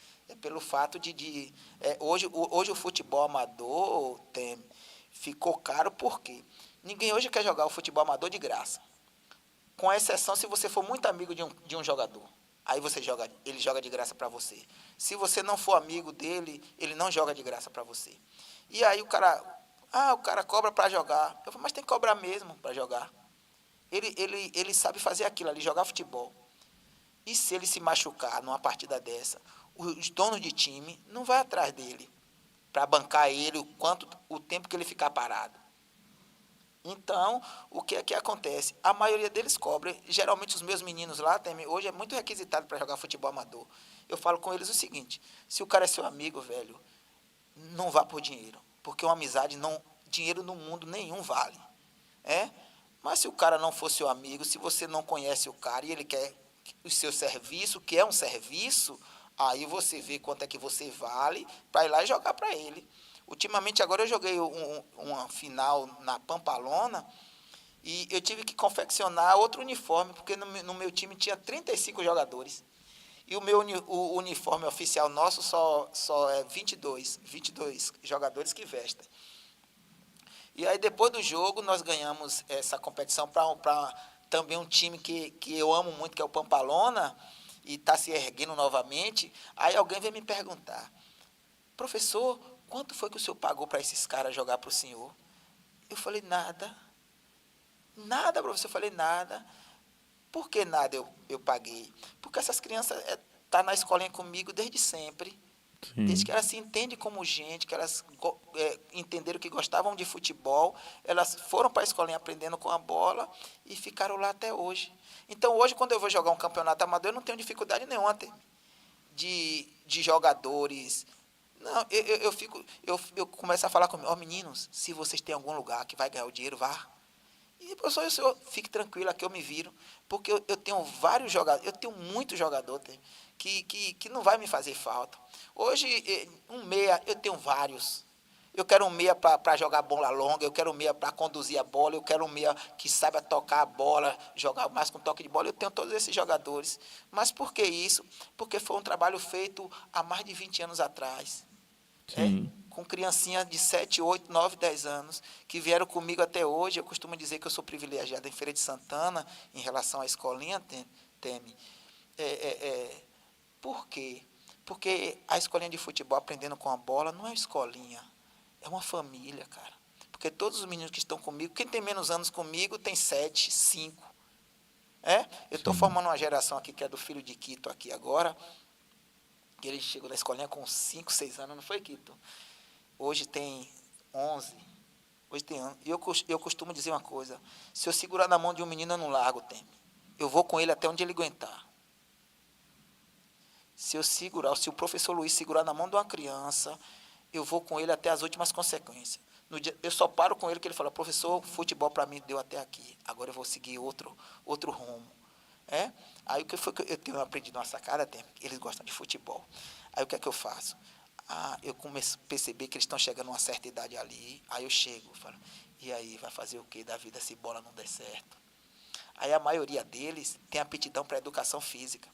Pelo fato hoje o futebol amador ficou caro, porque ninguém hoje quer jogar o futebol amador de graça. Com exceção se você for muito amigo de um jogador. Aí ele joga de graça para você. Se você não for amigo dele, ele não joga de graça para você. E aí o cara cobra para jogar. Eu falo, mas tem que cobrar mesmo para jogar. Ele sabe fazer aquilo ali, jogar futebol. E se ele se machucar numa partida dessa, os donos de time não vai atrás dele para bancar ele o tempo que ele ficar parado. Então, o que é que acontece? A maioria deles cobra. Geralmente os meus meninos lá, hoje é muito requisitado para jogar futebol amador. Eu falo com eles o seguinte: se o cara é seu amigo, velho, não vá por dinheiro. Porque uma amizade, dinheiro no mundo nenhum vale. Mas se o cara não for seu amigo, se você não conhece o cara e ele quer o seu serviço, que é um serviço, aí você vê quanto é que você vale para ir lá e jogar para ele. Ultimamente, agora eu joguei uma final na Pampalona e eu tive que confeccionar outro uniforme, porque no meu time tinha 35 jogadores. E o uniforme oficial nosso só é 22 jogadores que vestem. E aí, depois do jogo, nós ganhamos essa competição para também um time que eu amo muito, que é o Pampalona, e está se erguendo novamente. Aí alguém veio me perguntar: professor, quanto foi que o senhor pagou para esses caras jogar para o senhor? Eu falei, nada. Nada, professor, eu falei, nada. Por que nada eu paguei? Porque essas crianças estão na escolinha comigo desde sempre. sim. Desde que elas se entendem como gente, que elas entenderam que gostavam de futebol, elas foram para a escolinha aprendendo com a bola e ficaram lá até hoje. Então, hoje, quando eu vou jogar um campeonato amador, eu não tenho dificuldade nenhuma de jogadores. Não, eu começo a falar com meus meninos: se vocês têm algum lugar que vai ganhar o dinheiro, vá. E professor, o senhor fique tranquilo, aqui eu me viro, porque eu tenho vários jogadores, eu tenho muitos jogadores que não vai me fazer falta. Hoje, um meia, eu tenho vários. Eu quero um meia para jogar bola longa, eu quero um meia para conduzir a bola, eu quero um meia que saiba tocar a bola, jogar mais com toque de bola. Eu tenho todos esses jogadores. Mas por que isso? Porque foi um trabalho feito há mais de 20 anos atrás. Com criancinhas de 7, 8, 9, 10 anos, que vieram comigo até hoje. Eu costumo dizer que eu sou privilegiado em Feira de Santana, em relação à escolinha, Temi. Por quê? Porque a escolinha de futebol, aprendendo com a bola, não é escolinha, é uma família, cara. Porque todos os meninos que estão comigo, quem tem menos anos comigo, tem 7, 5. Eu estou Sim. formando uma geração aqui, que é do filho de Quito aqui agora, que ele chegou na escolinha com 5, 6 anos, não foi, Quito? Hoje tem 11. Hoje tem 11. E eu costumo dizer uma coisa: se eu segurar na mão de um menino, eu não largo, Temi. Eu vou com ele até onde ele aguentar. Se o professor Luiz segurar na mão de uma criança, eu vou com ele até as últimas consequências. No dia, eu só paro com ele que ele fala: professor, futebol para mim deu até aqui, agora eu vou seguir outro rumo. Aí o que foi que eu tenho aprendido uma sacada, eles gostam de futebol. Aí o que é que eu faço? Eu começo a perceber que eles estão chegando a uma certa idade ali, aí eu chego, falo: e aí, vai fazer o que da vida se bola não der certo? Aí a maioria deles tem aptidão para a educação física.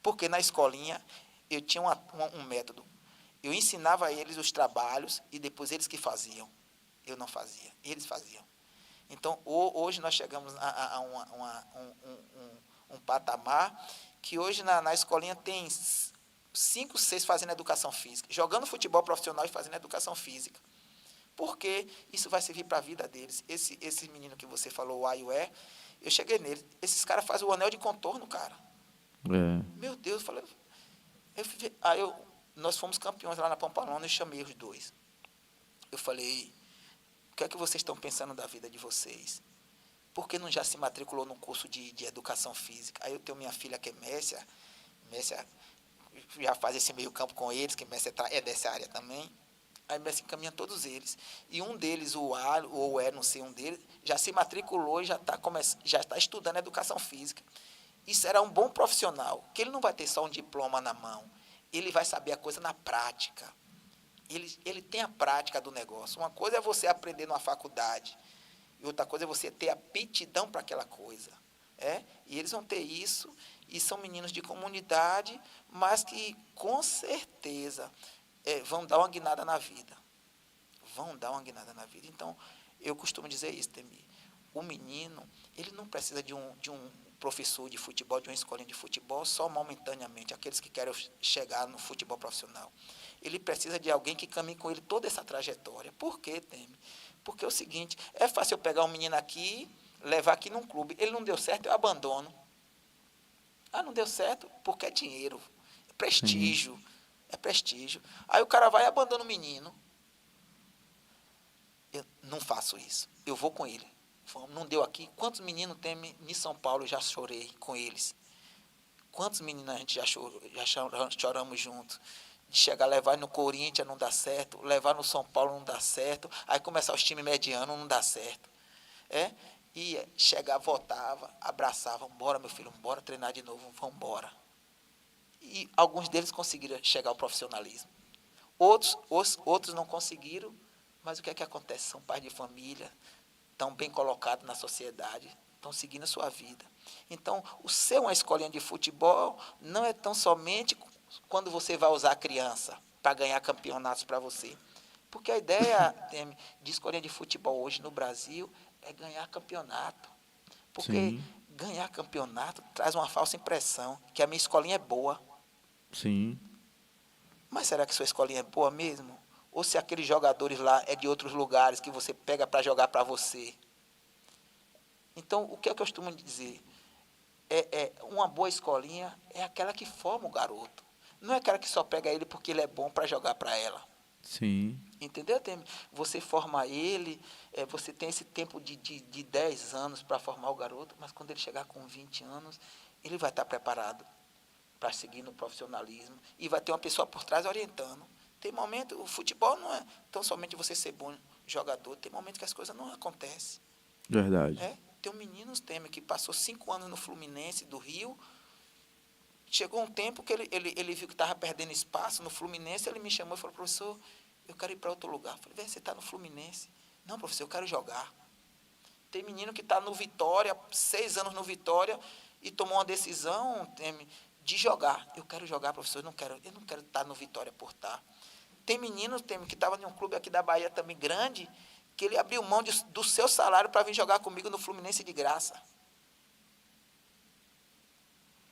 Porque na escolinha eu tinha um método. Eu ensinava a eles os trabalhos e depois eles que faziam. Eu não fazia, eles faziam. Então, hoje nós chegamos a um patamar que hoje na escolinha tem 5, 6 fazendo educação física, jogando futebol profissional e fazendo educação física. Porque isso vai servir para a vida deles. Esse menino que você falou, o A e o E, eu cheguei nele. Esses caras fazem o anel de contorno, cara. Meu Deus, eu falei. Nós fomos campeões lá na Pampalona, eu chamei os dois. Eu falei: o que é que vocês estão pensando da vida de vocês? Por que não já se matriculou no curso de educação física? Aí eu tenho minha filha que é Messia já faz esse meio campo com eles, que Messia é dessa área também. Aí Messia encaminha todos eles. E um deles, o A ou o E, não sei, um deles, já se matriculou e já está estudando educação física. Isso era um bom profissional, que ele não vai ter só um diploma na mão, ele vai saber a coisa na prática. Ele tem a prática do negócio. Uma coisa é você aprender numa faculdade, e outra coisa é você ter aptidão para aquela coisa. E eles vão ter isso, e são meninos de comunidade, mas que, com certeza, vão dar uma guinada na vida. Vão dar uma guinada na vida. Então, eu costumo dizer isso, Temi. O menino, ele não precisa de um professor de futebol, de uma escolinha de futebol, só momentaneamente, aqueles que querem chegar no futebol profissional. Ele precisa de alguém que caminhe com ele toda essa trajetória. Por quê, Temi? Porque é o seguinte: é fácil eu pegar um menino aqui, levar aqui num clube, ele não deu certo, eu abandono. Não deu certo porque é dinheiro, é prestígio. Sim. É prestígio. Aí o cara vai e abandona o menino. Eu não faço isso. Eu vou com ele. Não deu aqui. Quantos meninos tem em São Paulo? Eu já chorei com eles. Quantos meninos a gente já choramos juntos? De chegar a levar no Corinthians não dá certo, levar no São Paulo não dá certo, aí começar os times medianos não dá certo. E chegar, voltava, abraçava: bora, meu filho, bora treinar de novo, vamos embora. E alguns deles conseguiram chegar ao profissionalismo. Outros não conseguiram, mas o que é que acontece? São pais de família, estão bem colocados na sociedade, estão seguindo a sua vida. Então, o ser uma escolinha de futebol não é tão somente quando você vai usar a criança para ganhar campeonatos para você. Porque a ideia de escolinha de futebol hoje no Brasil é ganhar campeonato. Porque Sim. ganhar campeonato traz uma falsa impressão que a minha escolinha é boa. Sim. Mas será que sua escolinha é boa mesmo? Ou se aqueles jogadores lá é de outros lugares que você pega para jogar para você? Então, o que é que eu costumo dizer? Uma boa escolinha é aquela que forma o garoto. Não é aquela que só pega ele porque ele é bom para jogar para ela. Sim. Entendeu, Temer? Você forma ele, você tem esse tempo de 10 anos para formar o garoto, mas quando ele chegar com 20 anos, ele vai estar preparado para seguir no profissionalismo e vai ter uma pessoa por trás orientando. Tem momento, o futebol não é tão somente você ser bom jogador, tem momento que as coisas não acontecem. Verdade. Tem um menino, Temer, que passou 5 anos no Fluminense do Rio. Chegou um tempo que ele viu que estava perdendo espaço no Fluminense, ele me chamou e falou: professor, eu quero ir para outro lugar. Eu falei: você está no Fluminense? Não, professor, eu quero jogar. Tem menino que está no Vitória, 6 anos no Vitória, e tomou uma decisão, Temer, de jogar. Eu quero jogar, professor, eu não quero estar no Vitória por estar. Tem menino, Temer, que estava em um clube aqui da Bahia também grande, que ele abriu mão do seu salário para vir jogar comigo no Fluminense de graça.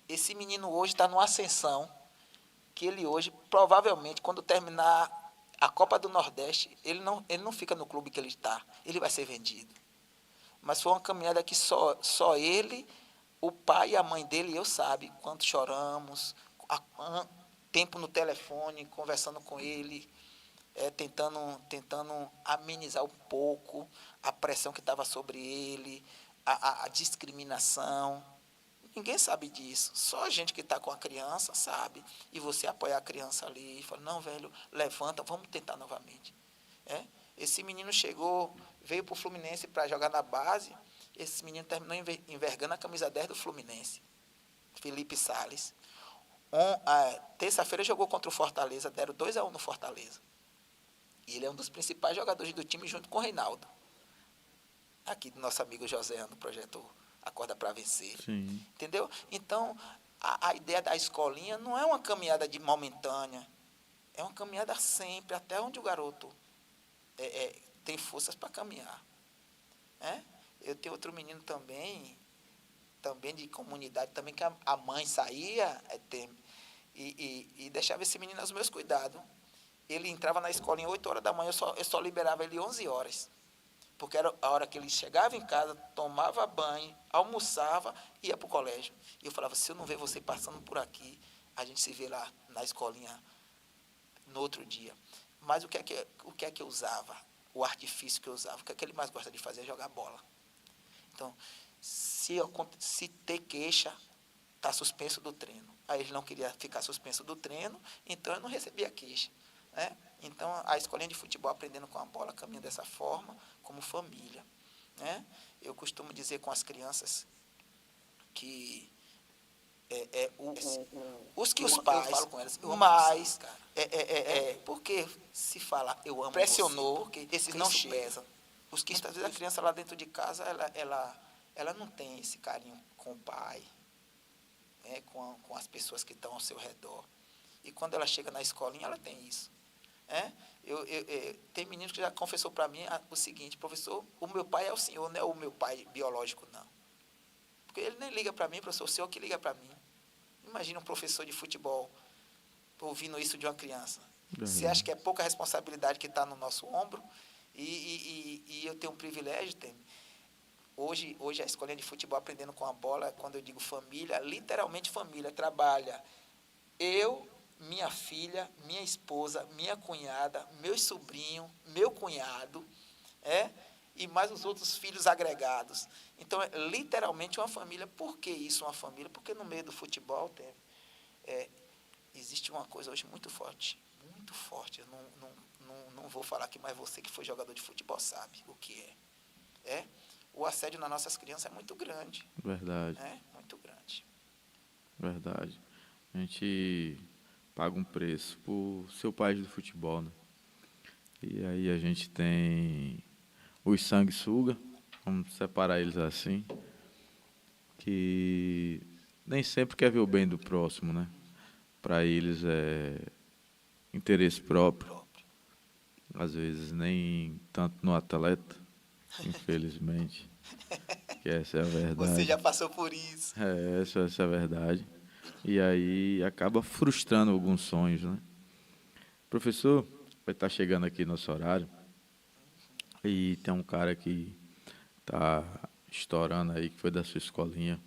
Esse menino hoje está numa ascensão. que ele hoje, provavelmente, quando terminar a Copa do Nordeste, ele não fica no clube que ele está, ele vai ser vendido. Mas foi uma caminhada que só ele, o pai e a mãe dele e eu sabe quanto choramos, tempo no telefone, conversando com ele, tentando amenizar um pouco a pressão que estava sobre ele, a discriminação. Ninguém sabe disso, só a gente que está com a criança sabe. E você apoiar a criança ali e fala, não, velho, levanta, vamos tentar novamente. Esse menino veio para o Fluminense para jogar na base, esse menino terminou envergando a camisa 10 do Fluminense, Felipe Sales. Terça-feira jogou contra o Fortaleza, deram 2-1 no Fortaleza. E ele é um dos principais jogadores do time junto com o Reinaldo. Aqui do nosso amigo José, do projeto Acorda para Vencer. Sim. Entendeu? Então, a ideia da escolinha não é uma caminhada momentânea. É uma caminhada sempre, até onde o garoto tem forças para caminhar. Eu tenho outro menino também de comunidade, também que a mãe saía e deixava esse menino aos meus cuidados. Ele entrava na escolinha 8 horas da manhã, eu só liberava ele 11 horas. Porque era a hora que ele chegava em casa, tomava banho, almoçava e ia para o colégio. E eu falava, se eu não ver você passando por aqui, a gente se vê lá na escolinha no outro dia. Mas o que é que eu usava? O artifício que eu usava. O que é que ele mais gosta de fazer é jogar bola. Então, se ter queixa, está suspenso do treino. Aí ele não queria ficar suspenso do treino, então eu não recebia queixa. Então, a escolinha de futebol aprendendo com a bola caminha dessa forma, como família. Eu costumo dizer com as crianças que os pais, eu falo com elas, mas porque se fala eu amo pressionou, você, porque esses não pesam. Os que às vezes a criança lá dentro de casa, ela não tem esse carinho com o pai, com as pessoas que estão ao seu redor. E quando ela chega na escolinha, ela tem isso. Tem meninos que já confessou para mim o seguinte, professor, o meu pai é o senhor, não é o meu pai biológico, não. Porque ele nem liga para mim, professor, o senhor que liga para mim. Imagina um professor de futebol ouvindo isso de uma criança. Você acha que é pouca responsabilidade que está no nosso ombro? E eu tenho um privilégio, hoje a escolinha de futebol aprendendo com a bola, quando eu digo família, literalmente família, trabalha eu, minha filha, minha esposa, minha cunhada, meu sobrinho, meu cunhado, e mais os outros filhos agregados. Então, é literalmente uma família. Por que isso uma família? Porque no meio do futebol existe uma coisa hoje muito forte. Muito forte. Eu não vou falar aqui, mas você que foi jogador de futebol sabe o que é. O assédio nas nossas crianças é muito grande. Verdade. Muito grande. Verdade. A gente paga um preço por ser o país do futebol, né? E aí a gente tem os sanguessuga, vamos separar eles assim, que nem sempre quer ver o bem do próximo, né? Para eles é interesse próprio, às vezes nem tanto no atleta, infelizmente, que essa é a verdade. Você já passou por isso. Essa é a verdade. E aí acaba frustrando alguns sonhos, né? Professor, vai estar chegando aqui nosso horário e tem um cara que está estourando aí, que foi da sua escolinha.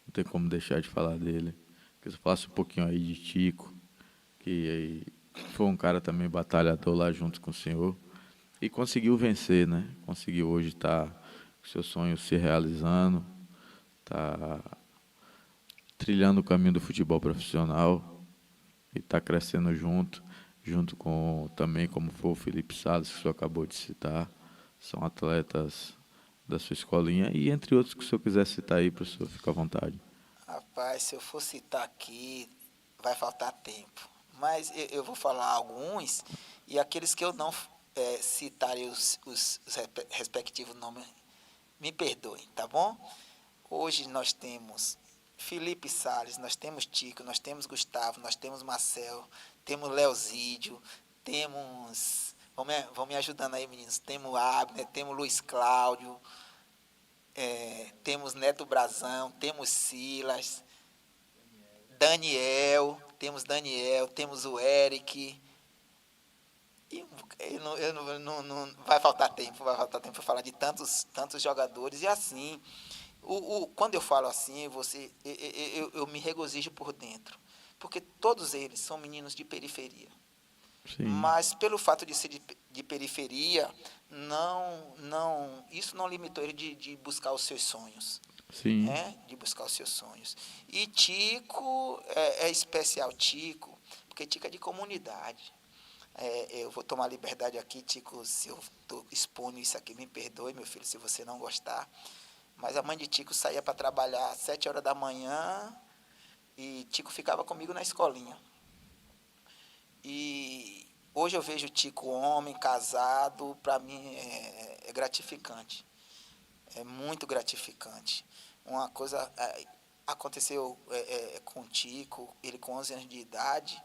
Não tem como deixar de falar dele. Que você falasse um pouquinho aí de Tico, que foi um cara também batalhador lá junto com o senhor e conseguiu vencer, né? Conseguiu hoje estar com seu sonho se realizando, tá trilhando o caminho do futebol profissional e está crescendo junto com também como foi o Felipe Sales, que o senhor acabou de citar. São atletas da sua escolinha e entre outros que o senhor quiser citar aí, professor, fica à vontade. Rapaz, se eu for citar aqui, vai faltar tempo. Mas eu vou falar alguns e aqueles que eu não citarei os respectivos nomes, me perdoem, tá bom? Hoje nós temos Felipe Sales, nós temos Tico, nós temos Gustavo, nós temos Marcel, temos Leozídio, temos... Vão me ajudando aí, meninos. Temos Abner, temos Luiz Cláudio, temos Neto Brazão, temos Silas, Daniel, temos Daniel, temos o Eric. E vai faltar tempo para falar de tantos jogadores. E assim, quando eu falo assim, eu me regozijo por dentro. Porque todos eles são meninos de periferia. Sim, Mas pelo fato de ser de periferia, isso não limitou ele de buscar os seus sonhos. sim, Né? De buscar os seus sonhos. E Tico é especial, Tico, porque Tico é de comunidade. Eu vou tomar liberdade aqui, Tico, se eu estou expondo isso aqui, me perdoe, meu filho, se você não gostar. Mas a mãe de Tico saía para trabalhar às 7 horas da manhã e Tico ficava comigo na escolinha. E hoje eu vejo Tico homem, casado, para mim é gratificante. É muito gratificante. Uma coisa aconteceu com o Tico, ele com 11 anos de idade,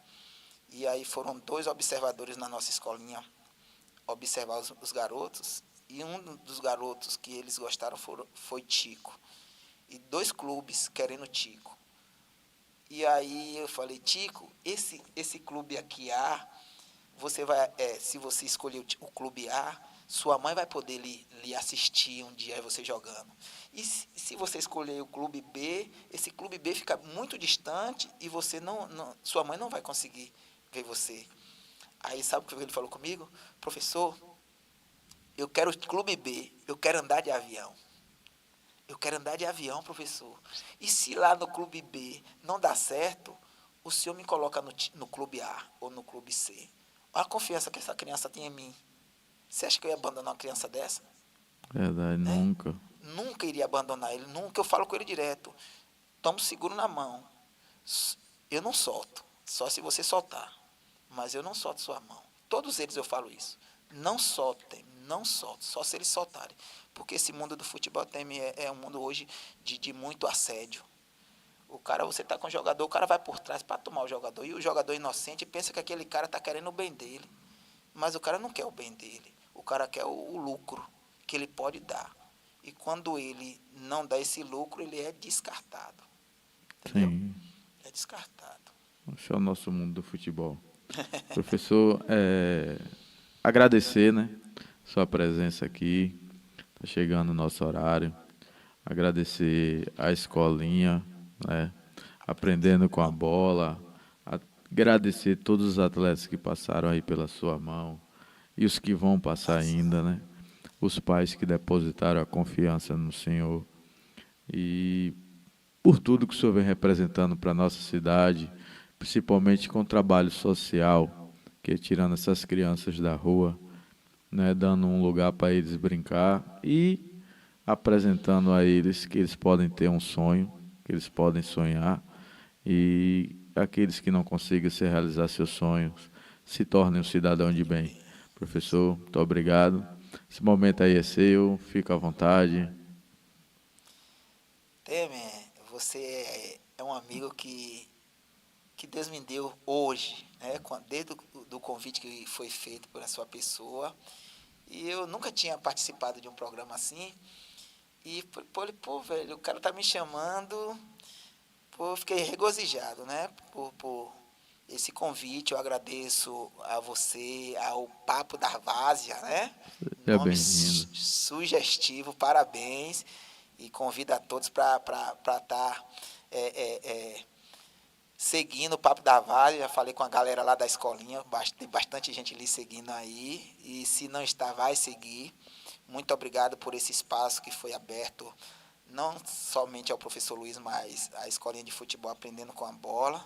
e aí foram 2 observadores na nossa escolinha observar os garotos, e um dos garotos que eles gostaram foi Tico. E 2 clubes querendo Tico. E aí eu falei, Tico, esse clube aqui A, você vai, se você escolher o clube A, sua mãe vai poder lhe assistir um dia você jogando. E se você escolher o clube B, esse clube B fica muito distante e você sua mãe não vai conseguir ver você. Aí sabe o que ele falou comigo? Professor, eu quero o clube B, eu quero andar de avião. Eu quero andar de avião, professor. E se lá no clube B não dá certo, o senhor me coloca no clube A ou no clube C. Olha a confiança que essa criança tem em mim. Você acha que eu ia abandonar uma criança dessa? verdade, Né? nunca. Nunca iria abandonar ele, nunca. Eu falo com ele direto. Tomo seguro na mão. Eu não solto, só se você soltar. Mas eu não solto sua mão. Todos eles eu falo isso. Não soltem, não soltem, só se eles soltarem. Porque esse mundo do futebol também é um mundo hoje de muito assédio. O cara, você está com o jogador, o cara vai por trás para tomar o jogador. E o jogador inocente pensa que aquele cara está querendo o bem dele. Mas o cara não quer o bem dele. O cara quer o lucro que ele pode dar. E quando ele não dá esse lucro, ele é descartado. Entendeu? Sim, É descartado. esse é o nosso mundo do futebol. Professor, agradecer, né, sua presença aqui. Tá chegando o nosso horário. Agradecer a escolinha, né, aprendendo com a bola. Agradecer todos os atletas que passaram aí pela sua mão e os que vão passar ainda, né? Os pais que depositaram a confiança no Senhor e por tudo que o Senhor vem representando para a nossa cidade, principalmente com o trabalho social, que é tirando essas crianças da rua, né, dando um lugar para eles brincar e apresentando a eles que eles podem ter um sonho, que eles podem sonhar e aqueles que não consigam se realizar seus sonhos se tornem um cidadão de bem. Professor, muito obrigado. Esse momento aí é seu, fica à vontade. Temer, você é um amigo que Deus me deu hoje, né? Desde do convite que foi feito por sua pessoa. E eu nunca tinha participado de um programa assim. E, pô, velho, o cara tá me chamando. Pô, eu fiquei regozijado, né? Por esse convite. Eu agradeço a você, ao Papo da Várzea, né? Seja Nome bem-vindo. sugestivo, parabéns. E convido a todos para estar seguindo o Papo da Vale. Já falei com a galera lá da escolinha, tem bastante gente ali seguindo aí. E se não está, vai seguir. Muito obrigado por esse espaço que foi aberto, não somente ao professor Luiz, mas à escolinha de futebol Aprendendo com a Bola.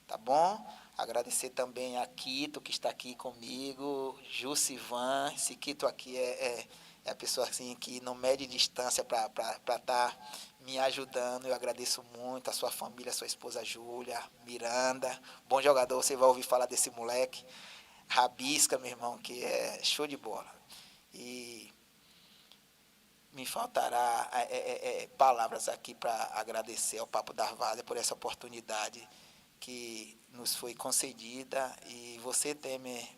Tá bom? Agradecer também a Quito, que está aqui comigo, Jussivan. Esse Quito aqui é a pessoa assim, que não mede distância para estar me ajudando. Eu agradeço muito a sua família, a sua esposa Júlia, Miranda. Bom jogador, você vai ouvir falar desse moleque. Rabisca, meu irmão, que é show de bola. E me faltará palavras aqui para agradecer ao Papo da Várzea por essa oportunidade que nos foi concedida. E você, Temer,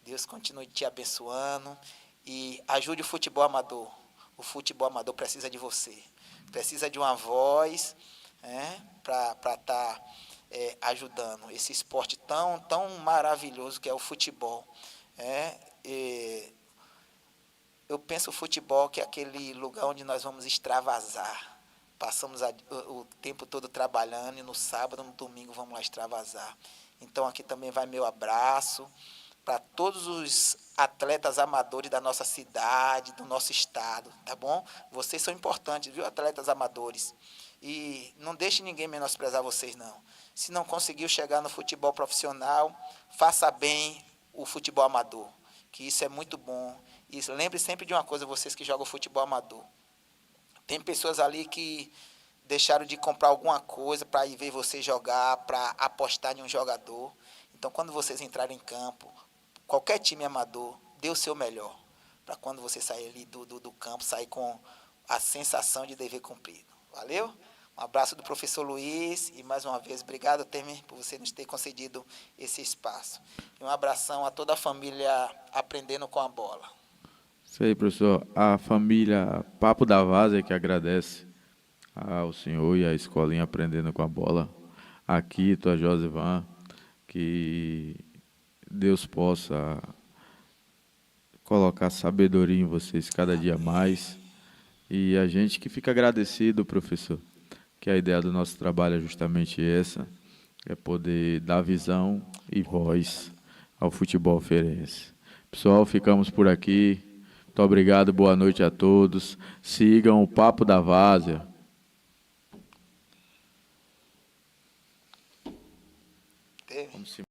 Deus continue te abençoando e ajude o futebol amador. O futebol amador precisa de você. Precisa de uma voz, para estar ajudando esse esporte tão maravilhoso que é o futebol. Eu penso o futebol que é aquele lugar onde nós vamos extravasar. Passamos o tempo todo trabalhando e no sábado, no domingo vamos lá extravasar. Então aqui também vai meu abraço para todos os atletas amadores da nossa cidade, do nosso estado, tá bom? Vocês são importantes, viu, atletas amadores? E não deixe ninguém menosprezar vocês, não. Se não conseguiu chegar no futebol profissional, faça bem o futebol amador, que isso é muito bom. E lembre sempre de uma coisa, vocês que jogam futebol amador. Tem pessoas ali que deixaram de comprar alguma coisa para ir ver você jogar, para apostar em um jogador. Então, quando vocês entrarem em campo, qualquer time amador, dê o seu melhor. Para quando você sair ali do campo, sair com a sensação de dever cumprido. Valeu? Um abraço do professor Luiz e, mais uma vez, obrigado, Temer, por você nos ter concedido esse espaço. E um abração a toda a família Aprendendo com a Bola. Isso aí, professor. A família Papo da Várzea que agradece ao senhor e à escolinha Aprendendo com a Bola. Aqui, tua Josivan, que Deus possa colocar sabedoria em vocês cada dia mais. E a gente que fica agradecido, professor, que a ideia do nosso trabalho é justamente essa, é poder dar visão e voz ao futebol feirense. Pessoal, ficamos por aqui. Muito obrigado, boa noite a todos. Sigam o Papo da Várzea. Teve?